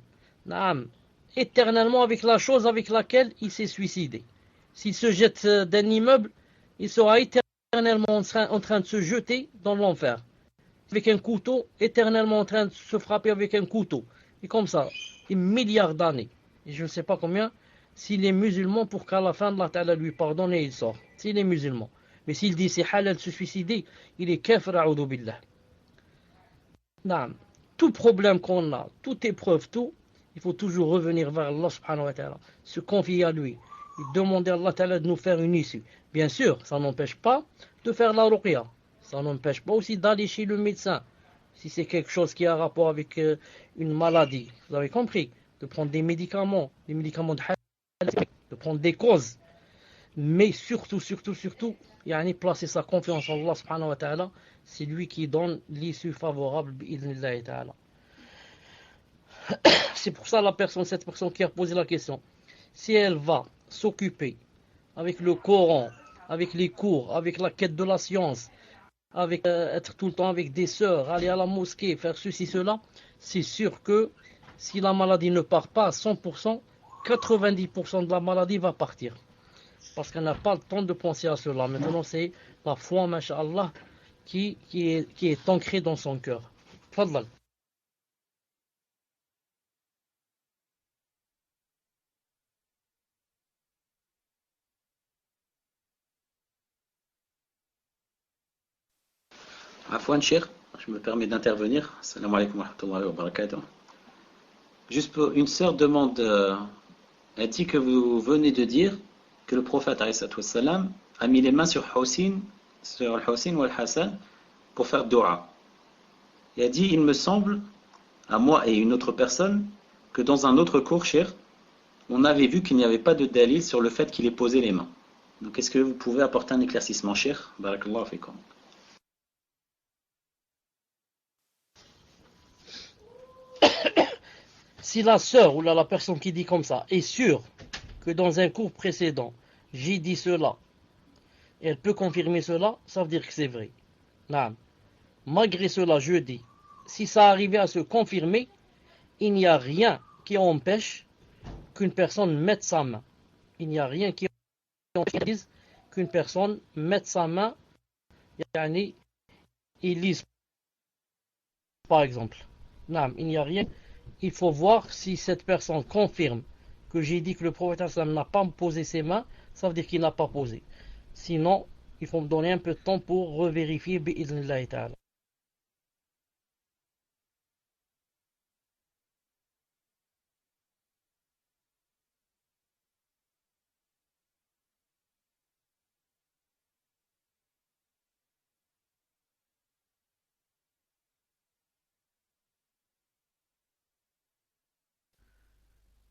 éternellement avec la chose avec laquelle il s'est suicidé. S'il se jette d'un immeuble, il sera éternellement en train de se jeter dans l'enfer. Avec un couteau, éternellement en train de se frapper avec un couteau. Et comme ça, des milliards d'années. Et je ne sais pas combien, s'il est musulman, pour qu'à la fin de la ta'ala lui pardonne et il sort. S'il est musulman. Mais s'il dit c'est halal de se suicider, il est kafir, a'oudou billah. Tout problème qu'on a, toute épreuve, tout, il faut toujours revenir vers Allah subhanahu wa ta'ala, se confier à lui, et demander à Allah ta'ala de nous faire une issue. Bien sûr, ça n'empêche pas de faire la ruqya, ça n'empêche pas aussi d'aller chez le médecin, si c'est quelque chose qui a rapport avec une maladie, vous avez compris, de prendre des médicaments de halal, de prendre des causes, mais surtout, placer sa confiance en Allah subhanahu wa ta'ala, c'est lui qui donne l'issue favorable bi'idhnillahi ta'ala. C'est pour ça cette personne qui a posé la question, si elle va s'occuper avec le Coran, avec les cours, avec la quête de la science, avec être tout le temps avec des sœurs, aller à la mosquée, faire ceci, cela, c'est sûr que si la maladie ne part pas à 100%, 90% de la maladie va partir. Parce qu'elle n'a pas le temps de penser à cela. Maintenant, c'est la foi, masha'Allah, qui est ancrée dans son cœur. Fadlal. Afwan Cheikh, je me permets d'intervenir. Assalamu alaikum wa rahmatullahi wa barakatuh. Juste pour une sœur demande, elle dit que vous venez de dire que le prophète wassalam, a mis les mains sur Al-Hussein ou Al-Hassan pour faire dua. Et elle dit, il me semble, à moi et une autre personne, que dans un autre cours, Cheikh, on avait vu qu'il n'y avait pas de dalil sur le fait qu'il ait posé les mains. Donc est-ce que vous pouvez apporter un éclaircissement, Cheikh? Barakallahu fikum. Si la sœur ou la personne qui dit comme ça est sûre que dans un cours précédent, j'ai dit cela, et elle peut confirmer cela, ça veut dire que c'est vrai. Naam. Malgré cela, je dis, si ça arrivait à se confirmer, il n'y a rien qui empêche qu'une personne mette sa main. Il n'y a rien qui empêche qu'une personne mette sa main, yani, il lise, par exemple. Naam, il n'y a rien. Il faut voir si cette personne confirme que j'ai dit que le prophète n'a pas posé ses mains, ça veut dire qu'il n'a pas posé. Sinon, il faut me donner un peu de temps pour revérifier bi'idhnillahi ta'ala.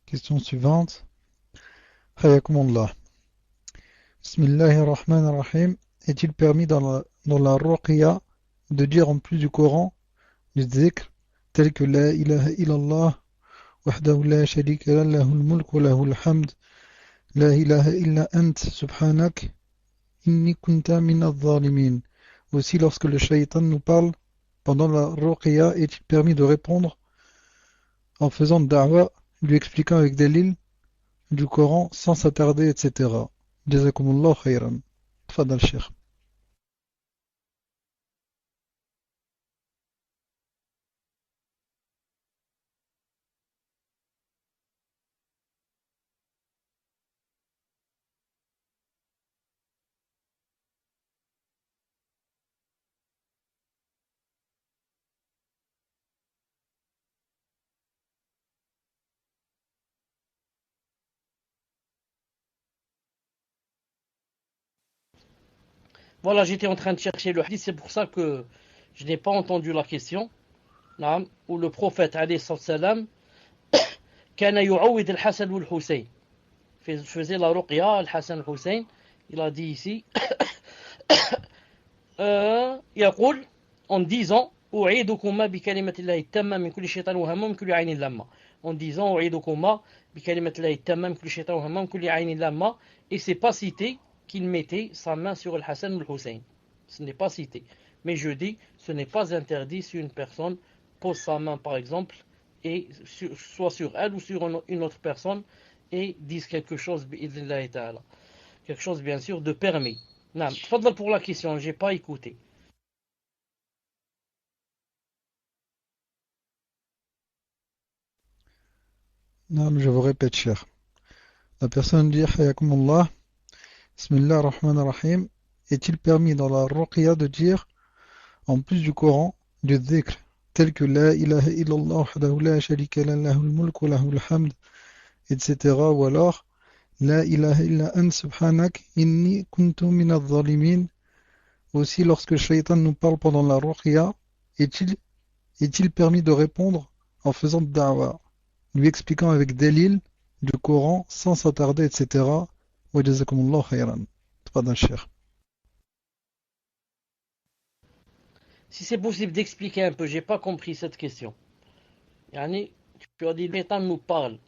Question suivante. Hayakumullah. Bismillahirrahmanirrahim. Est-il permis dans la ruqya de dire en plus du Coran du dhikr tel que la ilaha illallah wahdahu la sharika lah lahul mulk wa lahul hamd la ilaha illa ant subhanak inni kunta minadh zalimin. Aussi lorsque le shaitan nous parle pendant la ruqya, est-il permis de répondre en faisant da'wa, lui expliquant avec des lignes du Coran sans s'attarder, etc. Jazakumullah khayran. Tfadal Cheikh. Voilà, j'étais en train de chercher le hadith, c'est pour ça que je n'ai pas entendu la question. Naam, où le prophète alayhi salam kana yu'awwid al-Hasan ou al-Hussein. Faisait la ruqya al-Hasan al-Hussein. Il a dit ici يقول en disant أعيدكما بكلمة الله التامة من كل شيطان وهمة من كل عين لامة. En disant أعيدكما بكلمة الله التامة من كل شيطان وهمة من كل عين لامة. Et c'est pas cité qu'il mettait sa main sur Al-Hassan ou Al-Hussein. Ce n'est pas cité. Mais je dis, ce n'est pas interdit si une personne pose sa main, par exemple, et soit sur elle ou sur une autre personne, et dise quelque chose, quelque chose, bien sûr, de permis. Non, fadla pour la question, je n'ai pas écouté. Non, je vous répète, cher. La personne dit Hayakumullah. Bismillah ar-Rahman ar-Rahim. Est-il permis dans la ruqya de dire, en plus du Coran, du dhikr, tel que la ilaha illallah wahdahu la sharika lah lahul mulk wa lahul hamd, etc. Ou alors, la ilaha illa ant subhanak inni kuntu minadh zalimin. Aussi, lorsque le shaitan nous parle pendant la ruqya, est-il permis de répondre en faisant da'wa, lui expliquant avec dalil du Coran sans s'attarder, etc. Wa jazakumullah khayran. Tfadal Cheikh. Si c'est possible d'expliquer un peu, j'ai pas compris cette question. Yani, tu as dit, le Shaitan nous parle.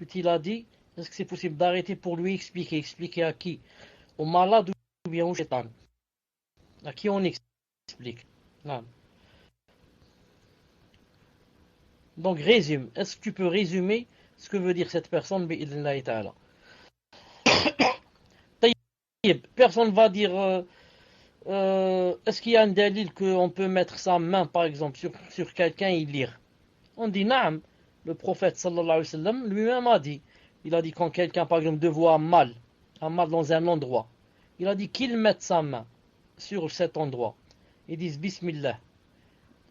Tu l'as dit, est-ce que c'est possible d'arrêter pour lui expliquer? Expliquer à qui? Au malade ou bien au Shaitan? À qui on explique? Non. Donc résume. Est-ce que tu peux résumer ce que veut dire cette personne? Bi'idhnillahi ta'ala. Personne va dire est-ce qu'il y a un dalil qu'on peut mettre sa main par exemple sur quelqu'un et lire? On dit naam. Le prophète sallallahu alayhi wa sallam lui-même a dit, il a dit quand quelqu'un par exemple voit un mal dans un endroit, il a dit qu'il mette sa main sur cet endroit. Ils disent bismillah.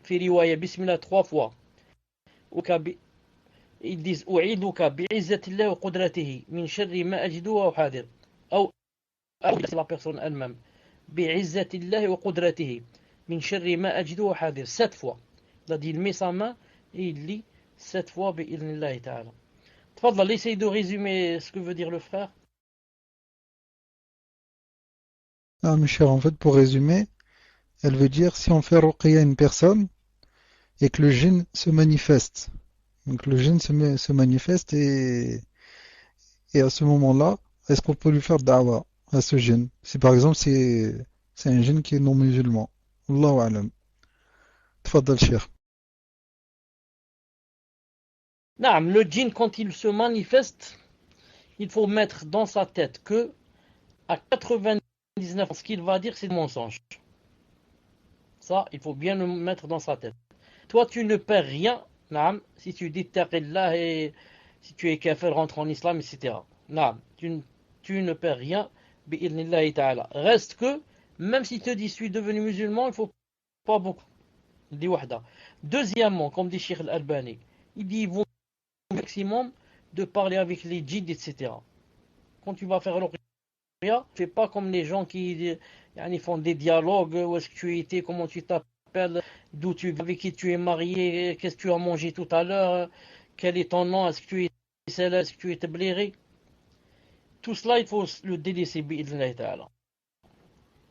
Fi riwaya bismillah 3 fois. Ils disent u'iduka bi'izzatillahi wa qudratihi min sharri ma ajidu wa hadir. Ou c'est la personne elle-même. Bi'izzatillahi wa qudratihi min sharri ma ajidu wa hadir. 7 fois. Il a dit il met sa main et il lit 7 fois bi'idhnillahi ta'ala. Tfadhal, essaye de résumer ce que veut dire le frère. Ah, mes chers, en fait, pour résumer, elle veut dire si on fait ruqya à une personne et que le djinn se manifeste. Donc le djinn se manifeste et Et à ce moment-là, est-ce qu'on peut lui faire da'wa à ce djinn? Si par exemple c'est un djinn qui est non musulman. Allahu alam. Tfadal cheikh. Naam, le djinn, quand il se manifeste, il faut mettre dans sa tête que à 99%, ce qu'il va dire, c'est du mensonge. Ça, il faut bien le mettre dans sa tête. Toi, tu ne perds rien, naam, si tu dis taqillah et si tu es kafir, rentre en islam, etc. Naam, tu ne perds rien, bi'idnillahi ta'ala. Reste que, même si tu dis je suis devenu musulman, il ne faut pas beaucoup. Il dit wahda. Deuxièmement, comme dit Cheikh Al-Albani, il dit il vaut au maximum de parler avec les djinns, etc. Quand tu vas faire l'ruqya, fais pas comme les gens qui font des dialogues, où est-ce que tu étais, comment tu t'appelles, d'où tu viens, avec qui tu es marié, qu'est-ce que tu as mangé tout à l'heure, quel est ton nom, est-ce que tu es celle, est-ce que tu es tabléré. Tout cela, il faut le délaisser, bi'idnillahi ta'ala.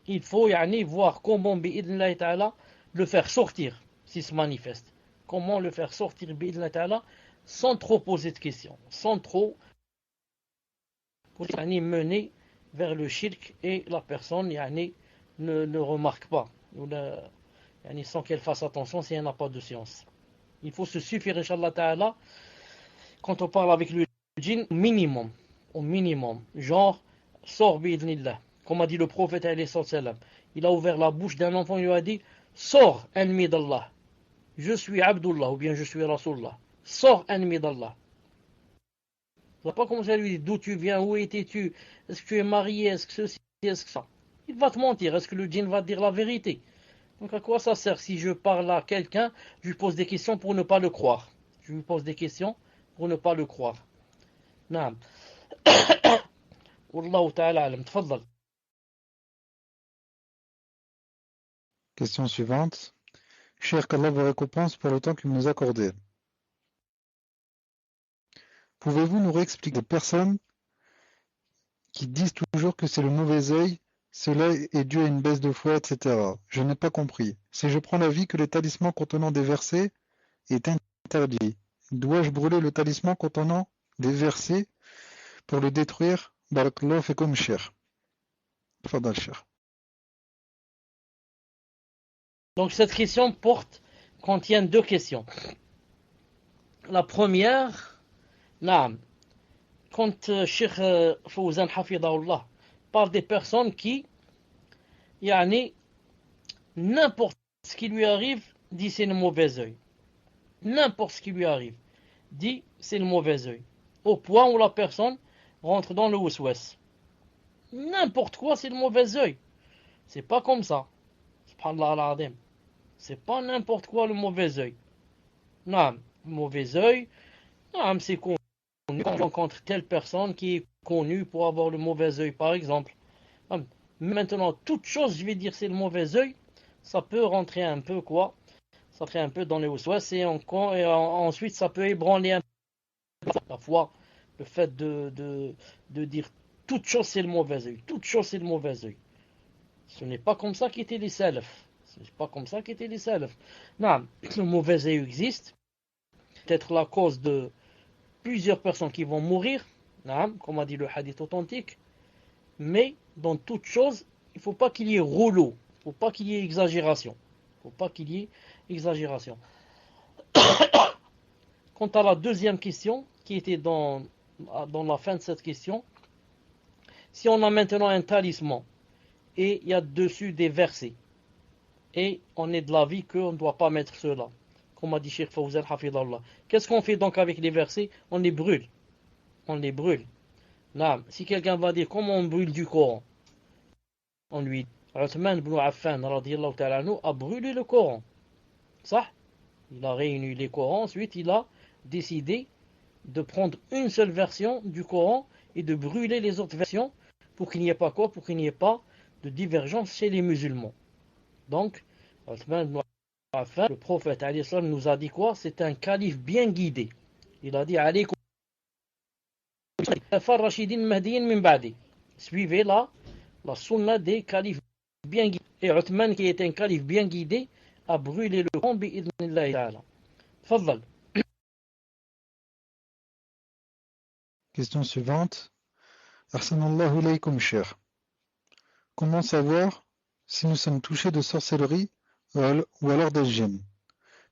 Il faut voir comment, bi'idnillahi ta'ala, le faire sortir, s'il se manifeste. Comment le faire sortir, bi'idnillahi ta'ala, sans trop poser de questions, sans trop mener vers le shirk et la personne ne remarque pas, ou sans qu'elle fasse attention si elle n'a pas de science. Il faut se suffire, Inch'Allah Ta'ala, quand on parle avec le djinn, au minimum, genre, sors bi'idnillah, comme a dit le prophète alayhi salam. Il a ouvert la bouche d'un enfant, il lui a dit, sors ennemi d'Allah, je suis Abdullah, ou bien je suis Rasulullah, sors ennemi d'Allah. Il ne va pas commencer à lui dire d'où tu viens, où étais-tu, est-ce que tu es marié, est-ce que ceci, est-ce que ça. Il va te mentir, est-ce que le djinn va te dire la vérité? Donc à quoi ça sert si je parle à quelqu'un, je lui pose des questions pour ne pas le croire. Je lui pose des questions pour ne pas le croire. Naam. Wallahu ta'ala alam. Tfaddal. Question suivante. Cheikh, qu'Allah vous récompense pour le temps que vous nous accordez. Pouvez-vous nous réexpliquer les personnes qui disent toujours que c'est le mauvais œil, cela est dû à une baisse de foi, etc. Je n'ai pas compris. Si je prends l'avis que les talismans contenant des versets est interdit, dois-je brûler le talisman contenant des versets pour le détruire? Barakallahu fikum cheikh. Tfadal cheikh. Donc cette question contient deux questions. La première, naam, quand Cheikh Fawzan Hafidahullah parle des personnes qui, n'importe ce qui lui arrive, dit c'est le mauvais œil. N'importe ce qui lui arrive, dit c'est le mauvais œil. Au point où la personne rentre dans le waswas. N'importe quoi, c'est le mauvais œil. C'est pas comme ça. Subhanallah al-Azim. C'est pas n'importe quoi le mauvais œil. Non, le mauvais œil, non, c'est connu. Quand on rencontre telle personne qui est connue pour avoir le mauvais œil, par exemple. Maintenant, toute chose, je vais dire, c'est le mauvais œil, ça peut rentrer un peu quoi? Ça rentrer un peu dans les waswas et ensuite ça peut ébranler un peu la foi. Le fait de dire toute chose c'est le mauvais œil, toute chose c'est le mauvais œil. Ce n'est pas comme ça qu'étaient les salafs. Ce n'est pas comme ça qu'étaient les salafs. Non, le mauvais œil existe. Peut-être la cause de plusieurs personnes qui vont mourir, comme a dit le hadith authentique. Mais dans toute chose, il ne faut pas qu'il y ait rouleau. Il ne faut pas qu'il y ait exagération. Il ne faut pas qu'il y ait exagération. Quant à la deuxième question, qui était dans la fin de cette question, si on a maintenant un talisman et il y a dessus des versets, et on est de l'avis qu'on ne doit pas mettre cela, comme a dit Cheikh Fawzan Hafidallah. Qu'est-ce qu'on fait donc avec les versets? On les brûle. On les brûle. Non. Si quelqu'un va dire comment on brûle du Coran, on lui dit Uthman ibn Affan radiyallahu ta'ala anhu a brûlé le Coran. Ça, il a réuni les Corans, ensuite il a décidé de prendre une seule version du Coran et de brûler les autres versions pour qu'il n'y ait pas quoi? Pour qu'il n'y ait pas de divergence chez les musulmans. Donc, Uthman ibn Affan, le prophète nous a dit quoi? C'est un calife bien guidé. Il a dit alaykum suivez la sunna des califes bien guidés. Et Uthman, qui est un calife bien guidé, a brûlé le Coran bi'idhnillahi ta'ala. Fadhal. Question suivante. Ahsanallahu ilaykum, cher. Comment savoir si nous sommes touchés de sorcellerie ou alors des djinns?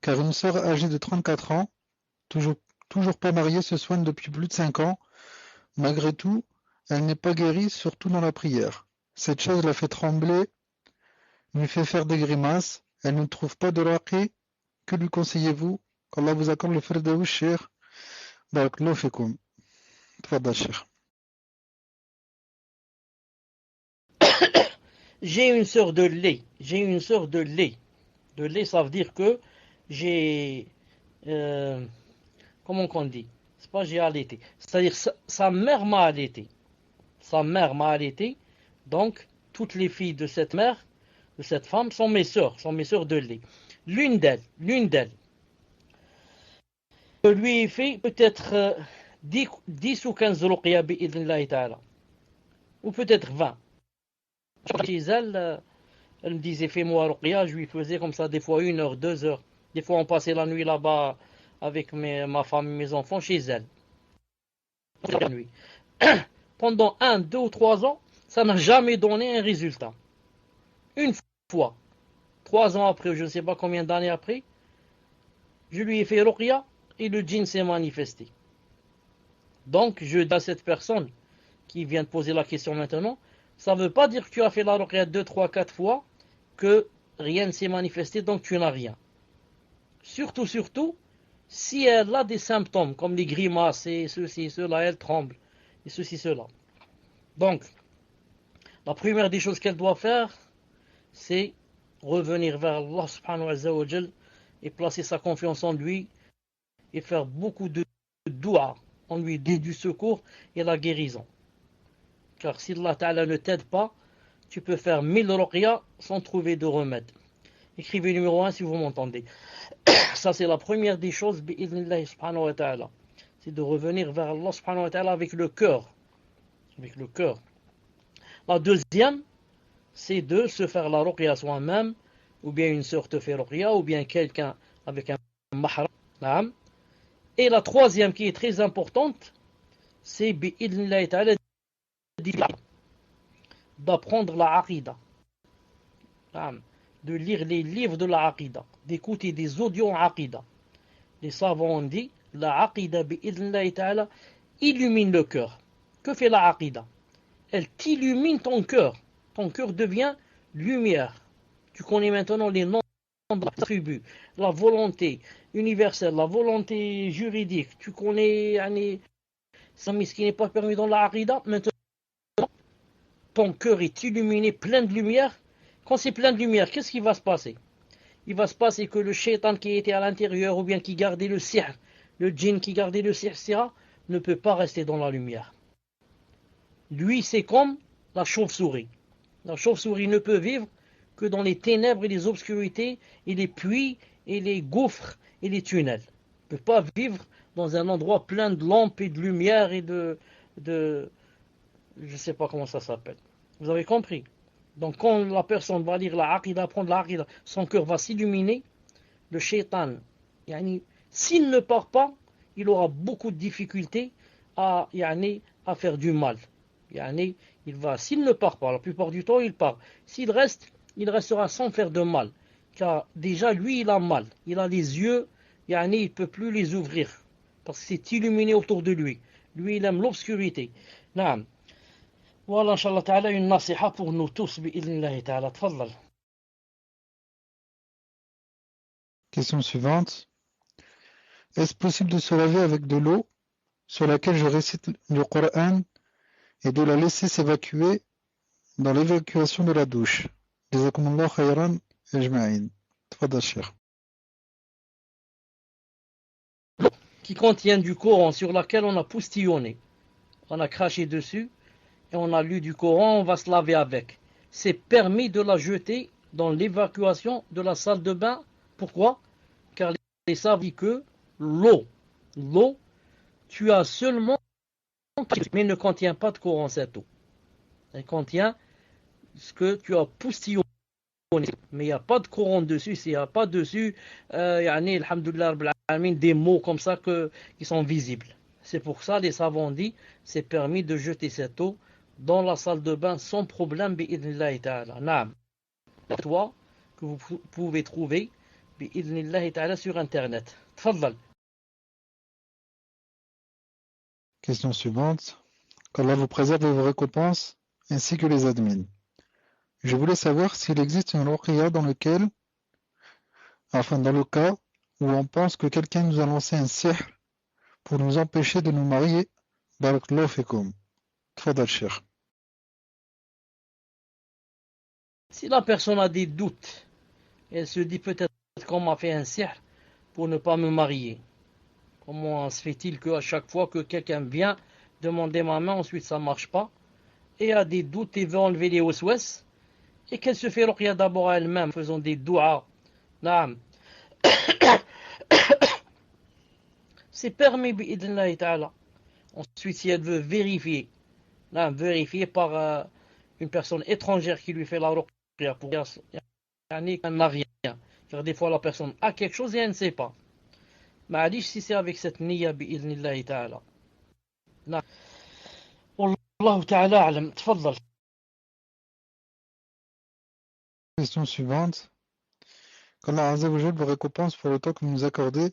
Car une sœur âgée de 34 ans, toujours pas mariée, se soigne depuis plus de 5 ans. Malgré tout, elle n'est pas guérie, surtout dans la prière. Cette chose la fait trembler, lui fait faire des grimaces. Elle ne trouve pas de raqi. Que lui conseillez-vous? Qu'Allah vous accorde le firdaous, cher. Barakallahu fikoum. Tfadal, cher. J'ai une sœur de lait. J'ai une sœur de lait. De lait, ça veut dire que j'ai... comment qu'on dit? C'est pas j'ai allaité. C'est-à-dire sa mère m'a allaité. Sa mère m'a allaité. Donc, toutes les filles de cette mère, de cette femme, sont mes sœurs de lait. L'une d'elles, je lui ai fait peut-être 10 ou 15 ruqya bi'idhnillahi ta'ala. Ou peut-être 20. Chez elle, elle me disait fais-moi ruqya, je lui faisais comme ça des fois 1 heure, 2 heures. Des fois on passait la nuit là-bas avec ma femme et mes enfants chez elle. La nuit. Pendant 1, 2 ou 3 ans, ça n'a jamais donné un résultat. Une fois, 3 ans après, je ne sais pas combien d'années après, je lui ai fait ruqya et le djinn s'est manifesté. Donc, je dis à cette personne qui vient de poser la question maintenant, ça ne veut pas dire que tu as fait la ruqya 2, 3, 4 fois, que rien ne s'est manifesté, donc tu n'as rien. Surtout, si elle a des symptômes, comme les grimaces et ceci, cela, elle tremble, et ceci, cela. Donc, la première des choses qu'elle doit faire, c'est revenir vers Allah subhanahu wa ta'ala et placer sa confiance en lui et faire beaucoup de dua. On lui dit du secours et la guérison. Car si Allah Ta'ala ne t'aide pas, tu peux faire 1000 ruqya sans trouver de remède. Écrivez numéro 1 si vous m'entendez. Ça c'est la première des choses, bi'idhnillahi subhanahu wa ta'ala. C'est de revenir vers Allah subhanahu wa ta'ala avec le cœur. Avec le cœur. La deuxième, c'est de se faire la ruqya soi-même, ou bien une sœur te fait ruqya, ou bien quelqu'un avec un mahram. Et la troisième qui est très importante, c'est bi'idhnillahi ta'ala d'apprendre la aqida. De lire les livres de la aqida, d'écouter des audios en aqida. Les savants ont dit, la aqida bi'idhnillahi ta'ala illumine le cœur. Que fait la aqida? Elle t'illumine ton cœur. Ton cœur devient lumière. Tu connais maintenant les noms de la tribu, la volonté universelle, la volonté juridique. Tu connais ce qui n'est pas permis dans la aqida. Maintenant, ton cœur est illuminé, plein de lumière. Quand c'est plein de lumière, qu'est-ce qui va se passer? Il va se passer que le shaitan qui était à l'intérieur, ou bien qui gardait le sihr, le djinn qui gardait le sihr, ne peut pas rester dans la lumière. Lui, c'est comme la chauve-souris. La chauve-souris ne peut vivre que dans les ténèbres et les obscurités, et les puits, et les gouffres, et les tunnels. Il ne peut pas vivre dans un endroit plein de lampes et de lumière et de je ne sais pas comment ça s'appelle. Vous avez compris? Donc quand la personne va lire la aqida, prendre la aqida, son cœur va s'illuminer. Le shaitan, s'il ne part pas, il aura beaucoup de difficultés à faire du mal. S'il ne part pas, la plupart du temps il part. S'il reste, il restera sans faire de mal. Car déjà lui il a mal. Il a les yeux, il ne peut plus les ouvrir. Parce que c'est illuminé autour de lui. Lui il aime l'obscurité. Naam. Voilà, Inch'Allah Ta'ala, une nasiha pour nous tous, bi'idhnillahi ta'ala. Tfaddal. Question suivante. Est-ce possible de se laver avec de l'eau sur laquelle je récite le Coran et de la laisser s'évacuer dans l'évacuation de la douche? Jazakumullah khayran ajma'in. Tfaddal, cher. Qui contient du Coran sur laquelle on a poustillonné. On a craché dessus. Et on a lu du Coran, on va se laver avec. C'est permis de la jeter dans l'évacuation de la salle de bain. Pourquoi? Car les savent dit que l'eau, tu as seulement, mais ne contient pas de Coran cette eau. Elle contient ce que tu as poustillonné. Mais il n'y a pas de Coran dessus, il n'y a pas dessus, alhamdoulilah, des mots comme ça qui sont visibles. C'est pour ça les savants disent c'est permis de jeter cette eau dans la salle de bain sans problème bi'idhnillahi ta'ala. Naam. Toi que vous pouvez trouver bi'idhnillahi ta'ala sur internet. Tfaddal. Question suivante. Qu'Allah vous préserve et vous récompense, ainsi que les admins. Je voulais savoir s'il existe une ruqya dans le cas où on pense que quelqu'un nous a lancé un sihr pour nous empêcher de nous marier. Barakallahu fikum. Tfadal Cheikh. Si la personne a des doutes, elle se dit peut-être qu'on m'a fait un sihr pour ne pas me marier. Comment se fait-il qu'à chaque fois que quelqu'un vient demander ma main, ensuite ça ne marche pas, et a des doutes et veut enlever les waswas, et qu'elle se fait ruqya d'abord à elle-même, faisant des douas. Naam. C'est permis bi'idhnillahi ta'ala. Ensuite, si elle veut vérifier par une personne étrangère qui lui fait la ruqya pour dire qu'elle n'a rien. Car des fois la personne a quelque chose et elle ne sait pas. Ma'alish si c'est avec cette niya bi'idhnillahi ta'ala. Wallahu ta'ala a'lam. Tfaddal. Question suivante. Qu'Allah Azza wa Jal vous récompense pour le temps que vous accordez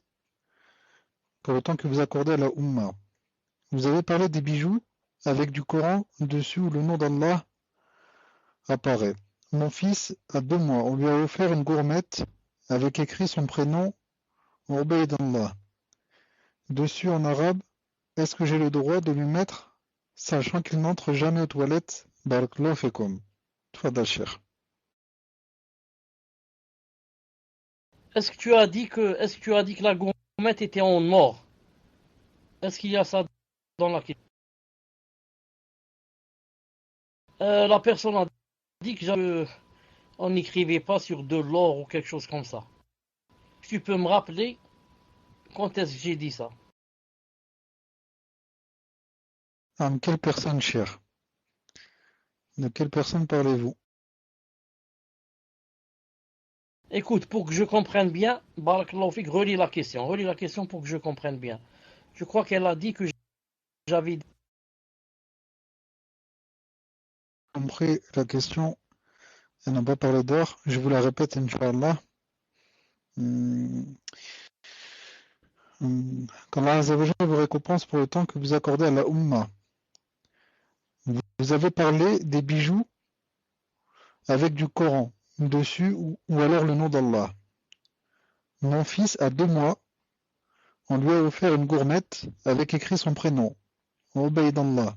à la Ummah. Vous avez parlé des bijoux avec du Coran dessus où le nom d'Allah apparaît. Mon fils a 2 mois, on lui a offert une gourmette avec écrit son prénom Ubaydallah. Dessus en arabe, est-ce que j'ai le droit de lui mettre, sachant qu'il n'entre jamais aux toilettes? Barakallahu fikum. Tfadal Cheikh. Est-ce que tu as dit que la gourmette était en or? Est-ce qu'il y a ça dans la question? La personne a dit que on n'écrivait pas sur de l'or ou quelque chose comme ça. Tu peux me rappeler quand est-ce que j'ai dit ça? Quelle personne, Cheikh? De quelle personne parlez-vous? Écoute, pour que je comprenne bien, Barakallahu fik, relis la question pour que je comprenne bien. Je crois qu'elle a dit que j'avais compris la question, elle n'a pas parlé d'or, je vous la répète, Inch'Allah. Qu'Allah Azza wa Jalla vous récompense pour le temps que vous accordez à la Ummah. Vous avez parlé des bijoux avec du Coran dessus ou alors le nom d'Allah. Mon fils a 2 mois, on lui a offert une gourmette avec écrit son prénom, Ubaydallah,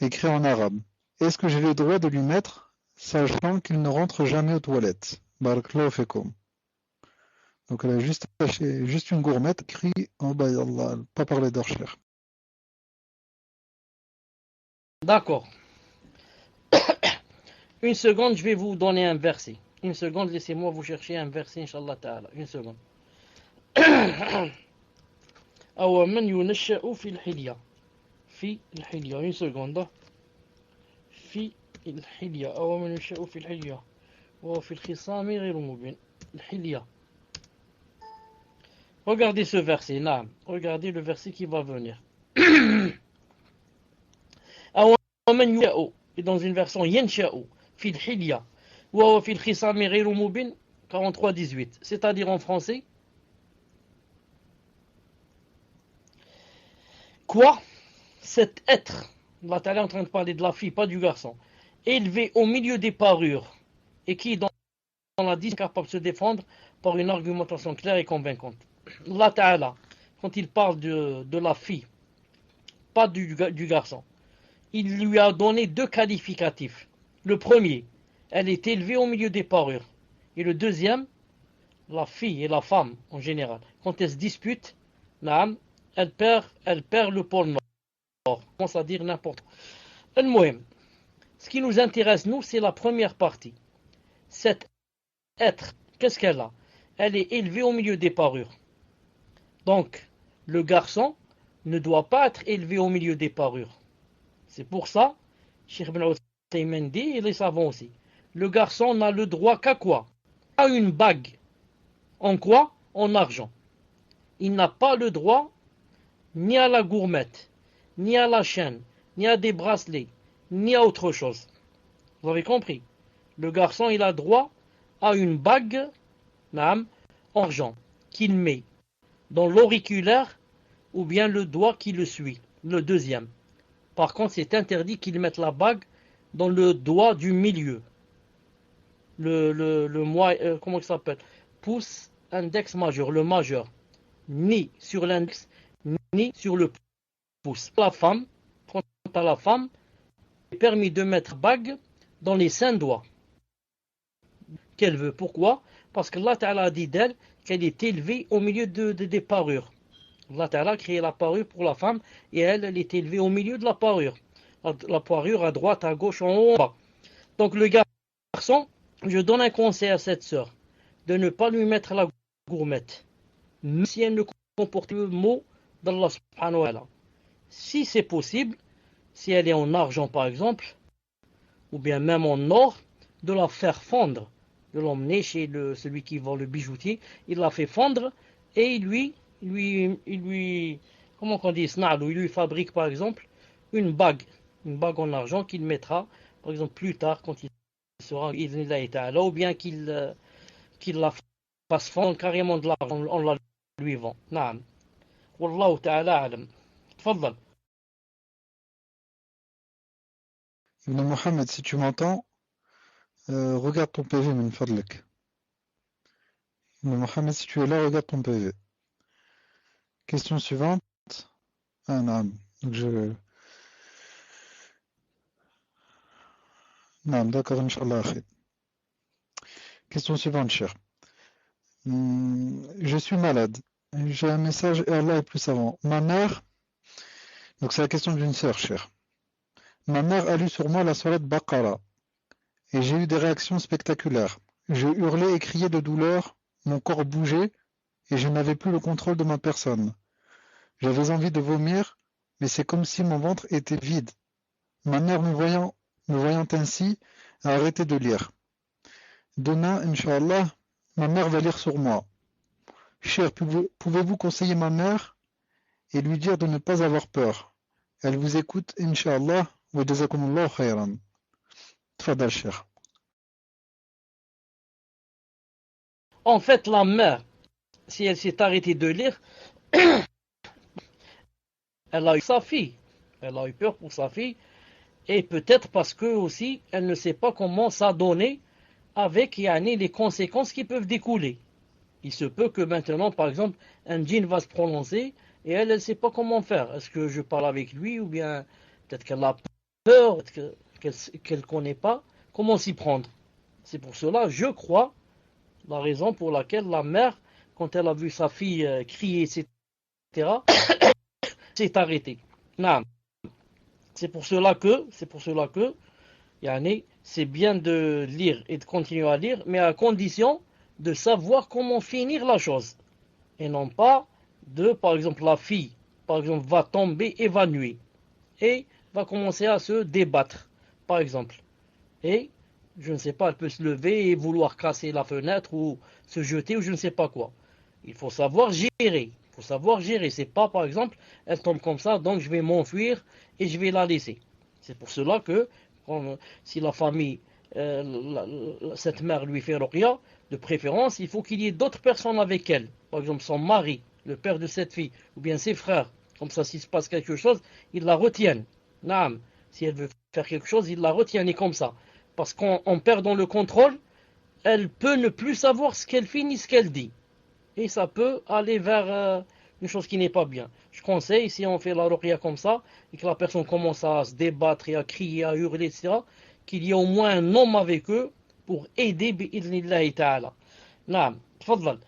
écrit en arabe. Est-ce que j'ai le droit de lui mettre, sachant qu'il ne rentre jamais aux toilettes? Barakallahu fikum. Donc elle a juste acheté une gourmette écrit Ubaydallah, pas parler d'or, cher. D'accord. Une seconde, je vais vous donner un verset. Une seconde, laissez-moi vous chercher un verset, Inch'Allah Ta'ala. Une seconde. أو من ينشأ في الحلية une seconde في الحلية أو من ينشأ في الحلية وفي الخصام غير مبين الحلية. Regardez ce verset, naam. Regardez le verset qui va venir. أو من ينشأ, et dans une version ينشأ في الحلية وهو في الخصام غير مبين 43-18, c'est-à-dire en français quoi, cet être, là tu es en train de parler de la fille, pas du garçon, élevé au milieu des parures et qui dans la dit capable de se défendre par une argumentation claire et convaincante. Allah Ta'ala, quand il parle de la fille, pas du garçon, il lui a donné 2 qualificatifs. Le premier, elle est élevée au milieu des parures. Et le deuxième, la fille et la femme en général, quand elles se disputent, elle perd le pôle nord. On commence à dire n'importe quoi. Ce qui nous intéresse, nous, c'est la première partie. Cet être, qu'est-ce qu'elle a? Elle est élevée au milieu des parures. Donc, le garçon ne doit pas être élevé au milieu des parures. C'est pour ça, Cheikh Ibn Uthaymin dit, et les savants aussi, le garçon n'a le droit qu'à quoi? À une bague. En quoi? En argent. Il n'a pas le droit ni à la gourmette, ni à la chaîne, ni à des bracelets, ni à autre chose. Vous avez compris? Le garçon, il a droit à une bague, naam, en argent, qu'il met dans l'auriculaire ou bien le doigt qui le suit, le deuxième. Par contre, c'est interdit qu'il mette la bague dans le doigt du milieu. Comment il s'appelle? Pouce index majeur, le majeur. Ni sur l'index, ni sur le pouce. La femme, quant à la femme, il est permis de mettre bague dans les 5 doigts qu'elle veut. Pourquoi? Parce que Allah Ta'ala a dit d'elle qu'elle est élevée au milieu des parures. Allah Ta'ala a créé la parure pour la femme et elle est élevée au milieu de la parure. La parure à droite, à gauche, en haut, en bas. Donc le garçon, je donne un conseil à cette sœur de ne pas lui mettre la gourmette, même si elle ne comporte le mot d'Allah subhanahu wa ta'ala. Si c'est possible, si elle est en argent par exemple, ou bien même en or, de la faire fondre, de l'emmener chez celui qui vend le bijoutier, il la fait fondre et il lui comment on dit, sna'lu, il lui fabrique par exemple une bague en argent qu'il mettra par exemple plus tard quand il sera ou bien qu'il la fasse fondre carrément de l'argent en la lui vend. Naam. Wallahu ta'ala alam. Tfaddal. Ibn Mohamed, si tu m'entends, regarde ton PV, min fadlek. Ibn Mohamed, si tu es là, regarde ton PV. Question suivante. Ah, naam. Donc Naam, d'accord, Inch'Allah, akhi. Question suivante, cher. Je suis malade. J'ai un message et Allah est plus savant. Ma mère, donc c'est la question d'une sœur, cher. Ma mère a lu sur moi la sourate Baqara et j'ai eu des réactions spectaculaires. Je hurlais et criais de douleur, mon corps bougeait et je n'avais plus le contrôle de ma personne. J'avais envie de vomir, mais c'est comme si mon ventre était vide. Ma mère, me voyant ainsi, a arrêté de lire. Demain, Inch'Allah, ma mère va lire sur moi. Cher, pouvez-vous conseiller ma mère et lui dire de ne pas avoir peur? Elle vous écoute, Inch'Allah, wa jazakumullahu khayran. Tfadal, cher. En fait, la mère, si elle s'est arrêtée de lire, elle a eu sa fille. Elle a eu peur pour sa fille. Et peut-être parce que aussi, elle ne sait pas comment s'adonner avec les conséquences qui peuvent découler. Il se peut que maintenant, par exemple, un djinn va se prononcer et elle ne sait pas comment faire. Est-ce que je parle avec lui ou bien peut-être qu'elle a peur, qu'elle ne connaît pas comment s'y prendre. C'est pour cela, je crois, la raison pour laquelle la mère, quand elle a vu sa fille crier, etc., s'est arrêtée. Non. C'est pour cela que, c'est bien de lire et de continuer à lire, mais à condition de savoir comment finir la chose. Et non pas par exemple, la fille, par exemple, va tomber évanouie et va commencer à se débattre, par exemple. Et, je ne sais pas, elle peut se lever et vouloir casser la fenêtre ou se jeter ou je ne sais pas quoi. Il faut savoir gérer. C'est pas, par exemple, elle tombe comme ça, donc je vais m'enfuir et je vais la laisser. C'est pour cela que, si la famille, cette mère lui fait ruqya, de préférence, il faut qu'il y ait d'autres personnes avec elle. Par exemple, son mari, le père de cette fille, ou bien ses frères. Comme ça, s'il se passe quelque chose, ils la retiennent. Naam. Si elle veut faire quelque chose, ils la retiennent, et comme ça. Parce qu'en perdant le contrôle, elle peut ne plus savoir ce qu'elle fait ni ce qu'elle dit. Et ça peut aller vers une chose qui n'est pas bien. Je conseille, si on fait la ruqya comme ça, et que la personne commence à se débattre et à crier, à hurler, etc., qu'il y ait au moins un homme avec eux pour aider bi'idhnillahi ta'ala. Naam, tfaddal.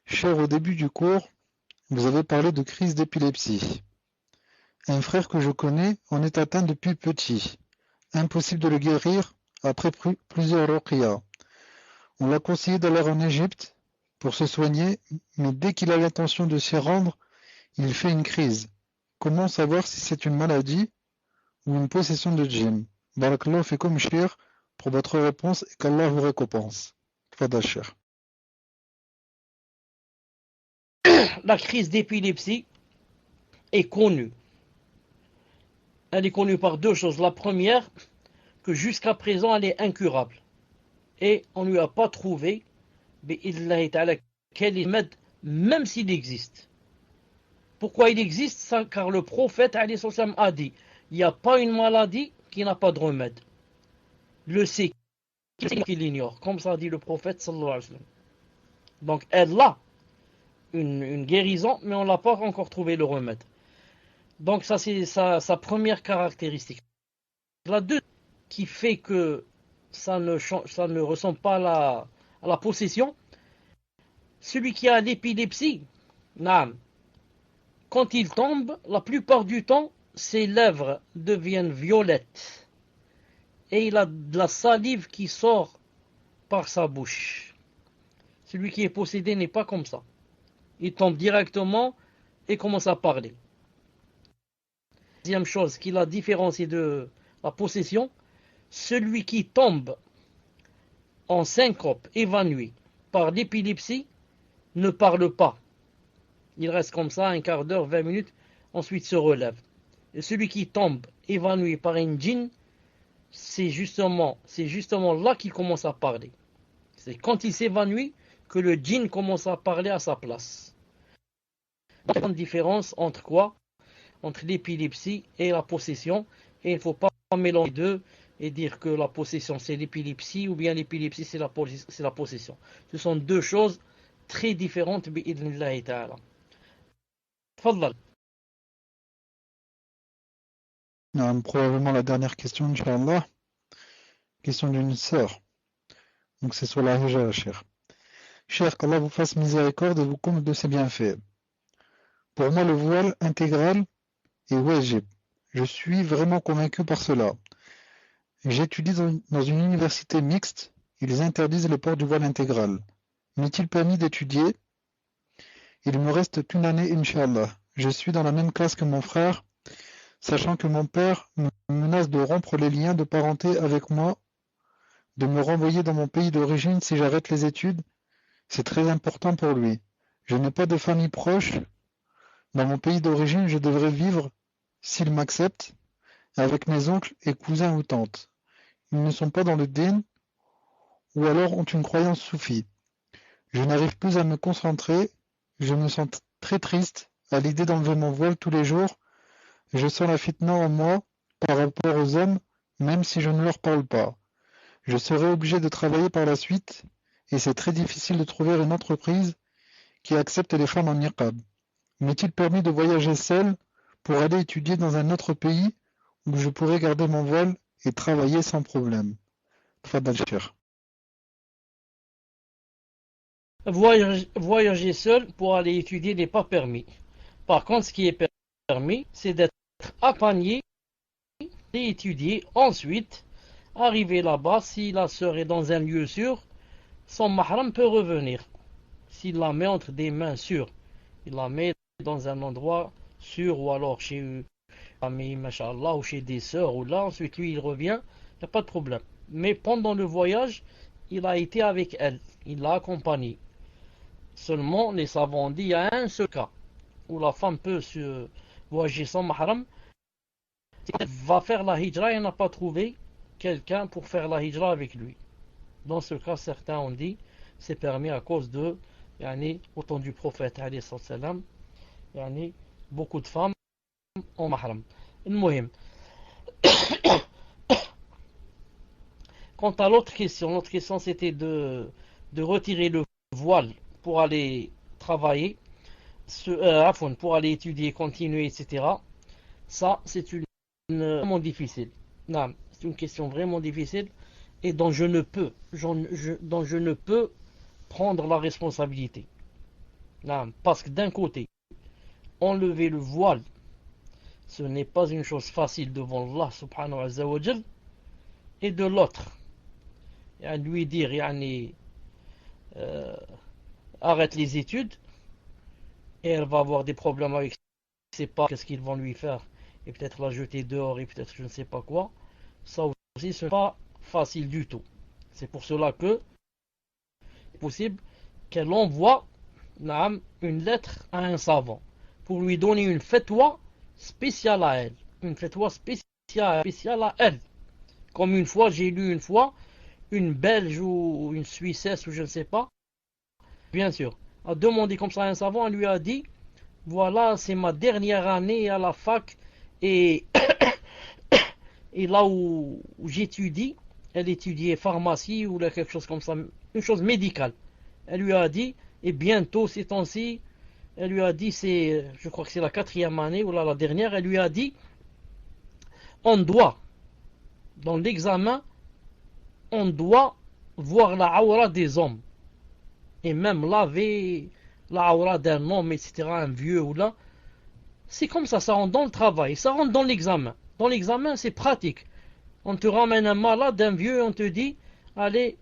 Cher, au début du cours, vous avez parlé de crise d'épilepsie. Un frère que je connais en est atteint depuis petit. Impossible de le guérir après plusieurs ruqya. On l'a conseillé d'aller en Égypte pour se soigner, mais dès qu'il a l'intention de s'y rendre, il fait une crise. Comment savoir si c'est une maladie ou une possession de djinn? Barakallahu fikum, cher, pour votre réponse et qu'Allah vous récompense. Tfadal, cher. la crise d'épilepsie est connue. Elle est connue par deux choses. La première, que jusqu'à présent elle est incurable. Et on ne lui a pas trouvé quel remède, même s'il existe. Pourquoi il existe? Car le prophète a dit, il n'y a pas une maladie qui n'a pas de remède. Le sait qu'il ignore, comme ça dit le prophète sallallahu alayhi wa sallam. Donc elle a une guérison, mais on n'a pas encore trouvé le remède. Donc ça c'est sa première caractéristique. La deuxième qui fait que ça ne ressemble pas à la possession, celui qui a l'épilepsie, quand il tombe, la plupart du temps, ses lèvres deviennent violettes et il a de la salive qui sort par sa bouche. Celui qui est possédé n'est pas comme ça. Il tombe directement et commence à parler. Deuxième chose qui l'a différencié de la possession, celui qui tombe en syncope, évanoui par l'épilepsie, ne parle pas. Il reste comme ça un quart d'heure, 20 minutes, ensuite se relève. Et celui qui tombe évanoui par une djinn, c'est justement là qu'il commence à parler. C'est quand il s'évanouit que le djinn commence à parler à sa place. Il y a une différence entre quoi? Entre l'épilepsie et la possession. Et il ne faut pas mélanger les deux et dire que la possession c'est l'épilepsie ou bien l'épilepsie c'est la possession. Ce sont deux choses très différentes. Bi'idhnillahi ta'ala. Tfaddal. Probablement la dernière question, Inch'Allah. Question d'une sœur. Donc c'est sur la hijra, cher. Cher, qu'Allah vous fasse miséricorde et vous comble de ses bienfaits. Pour moi, le voile intégral est wajib. Je suis vraiment convaincu par cela. J'étudie dans une université mixte. Ils interdisent le port du voile intégral. M'est-il permis d'étudier? Il me reste qu'une année, Inch'Allah. Je suis dans la même classe que mon frère, sachant que mon père me menace de rompre les liens de parenté avec moi, de me renvoyer dans mon pays d'origine si j'arrête les études. C'est très important pour lui. Je n'ai pas de famille proche. Dans mon pays d'origine, je devrais vivre, s'il m'accepte, avec mes oncles et cousins ou tantes. Ils ne sont pas dans le din, ou alors ont une croyance soufie. Je n'arrive plus à me concentrer. Je me sens très triste à l'idée d'enlever mon voile tous les jours. Je sens la fitna en moi par rapport aux hommes, même si je ne leur parle pas. Je serai obligé de travailler par la suite, et c'est très difficile de trouver une entreprise qui accepte les femmes en niqab. M'est-il permis de voyager seul pour aller étudier dans un autre pays où je pourrais garder mon voile et travailler sans problème? Tfaddal, cher. Voyager seul pour aller étudier n'est pas permis. Par contre, ce qui est permis, c'est d'être accompagné et étudier. Ensuite, arriver là-bas, si la sœur est dans un lieu sûr, son mahram peut revenir. S'il la met entre des mains sûres, il la met dans un endroit sûr ou alors chez une famille, machallah, ou chez des sœurs, ou là, ensuite lui il revient, il n'y a pas de problème. Mais pendant le voyage, il a été avec elle, il l'a accompagnée. Seulement, les savants ont dit, il y a un seul cas où la femme peut se voyager sans mahram. Elle va faire la hijra et n'a pas trouvé quelqu'un pour faire la hijra avec lui. Dans ce cas, certains ont dit, c'est permis à cause de, au temps du prophète, beaucoup de femmes en mahram. Al-Muhim. Quant à l'autre question c'était de retirer le voile pour aller travailler, pour aller étudier, continuer, etc. Ça, c'est vraiment difficile. Non, c'est une question vraiment difficile et dont je ne peux prendre la responsabilité. Non, parce que d'un côté, enlever le voile, ce n'est pas une chose facile devant Allah subhanahu wa ta'ala, et de l'autre, lui dire arrête les études, et elle va avoir des problèmes avec ses parents, qu'est-ce qu'ils vont lui faire, et peut-être la jeter dehors, et peut-être je ne sais pas quoi. Ça aussi, ce n'est pas facile du tout. C'est pour cela que c'est possible qu'elle envoie naam, une lettre à un savant pour lui donner une fatwa spéciale à elle. Une fatwa spéciale à elle. Comme une fois, j'ai lu une fois, une Belge ou une Suissesse ou je ne sais pas, bien sûr, a demandé comme ça à un savant, elle lui a dit, voilà, c'est ma dernière année à la fac et, et là où j'étudie, elle étudiait pharmacie ou là, quelque chose comme ça, une chose médicale. Elle lui a dit, et bientôt ces temps-ci, elle lui a dit, je crois que c'est la 4e année ou là, la dernière, elle lui a dit, on doit, dans l'examen, on doit voir la aura des hommes. Et même laver la aura d'un homme, etc., un vieux ou là. C'est comme ça rentre dans le travail, ça rentre dans l'examen. Dans l'examen, c'est pratique. On te ramène un malade, un vieux, on te dit, allez,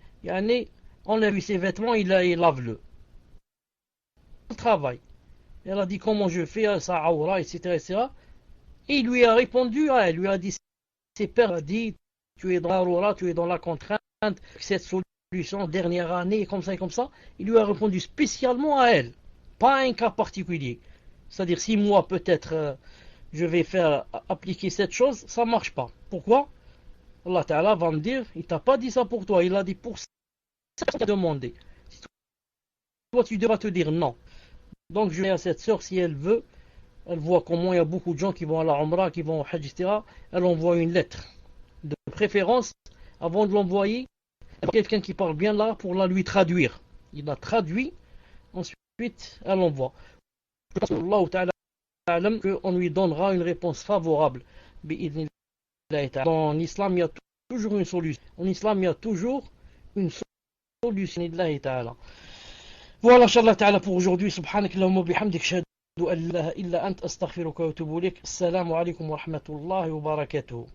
enlève ses vêtements, il lave-le. Le travail. Elle a dit comment je fais, sa aura, etc., etc. Et il lui a répondu, elle lui a dit, ses pères a dit, tu es dans la aura, tu es dans la contrainte, cette solution, dernière année, comme ça et comme ça. Il lui a répondu spécialement à elle, pas à un cas particulier. C'est-à-dire, si moi, peut-être, je vais faire appliquer cette chose, ça ne marche pas. Pourquoi? Allah Ta'ala va me dire, il t'a pas dit ça pour toi, il a dit pour ça qu'il t'a demandé. Si toi, tu devras te dire non. Donc, je vais à cette sœur, si elle veut, elle voit comment il y a beaucoup de gens qui vont à la Umrah, qui vont au Hajj, etc. Elle envoie une lettre. De préférence, avant de l'envoyer, quelqu'un qui parle bien là pour la lui traduire. Il la traduit, ensuite, elle envoie. Je pense que Allah Ta'ala, qu'on lui donnera une réponse favorable. Dans l'islam, il y a toujours une solution. En islam, il y a toujours une solution. Voilà, Inch'Allah Ta'ala pour aujourd'hui. Subhanak Allahumma bihamdik, shahadu an la ilaha illa ant, astaghfiruka wa atubu ilayk. Assalamu alaikum wa rahmatullahi wa barakatuh.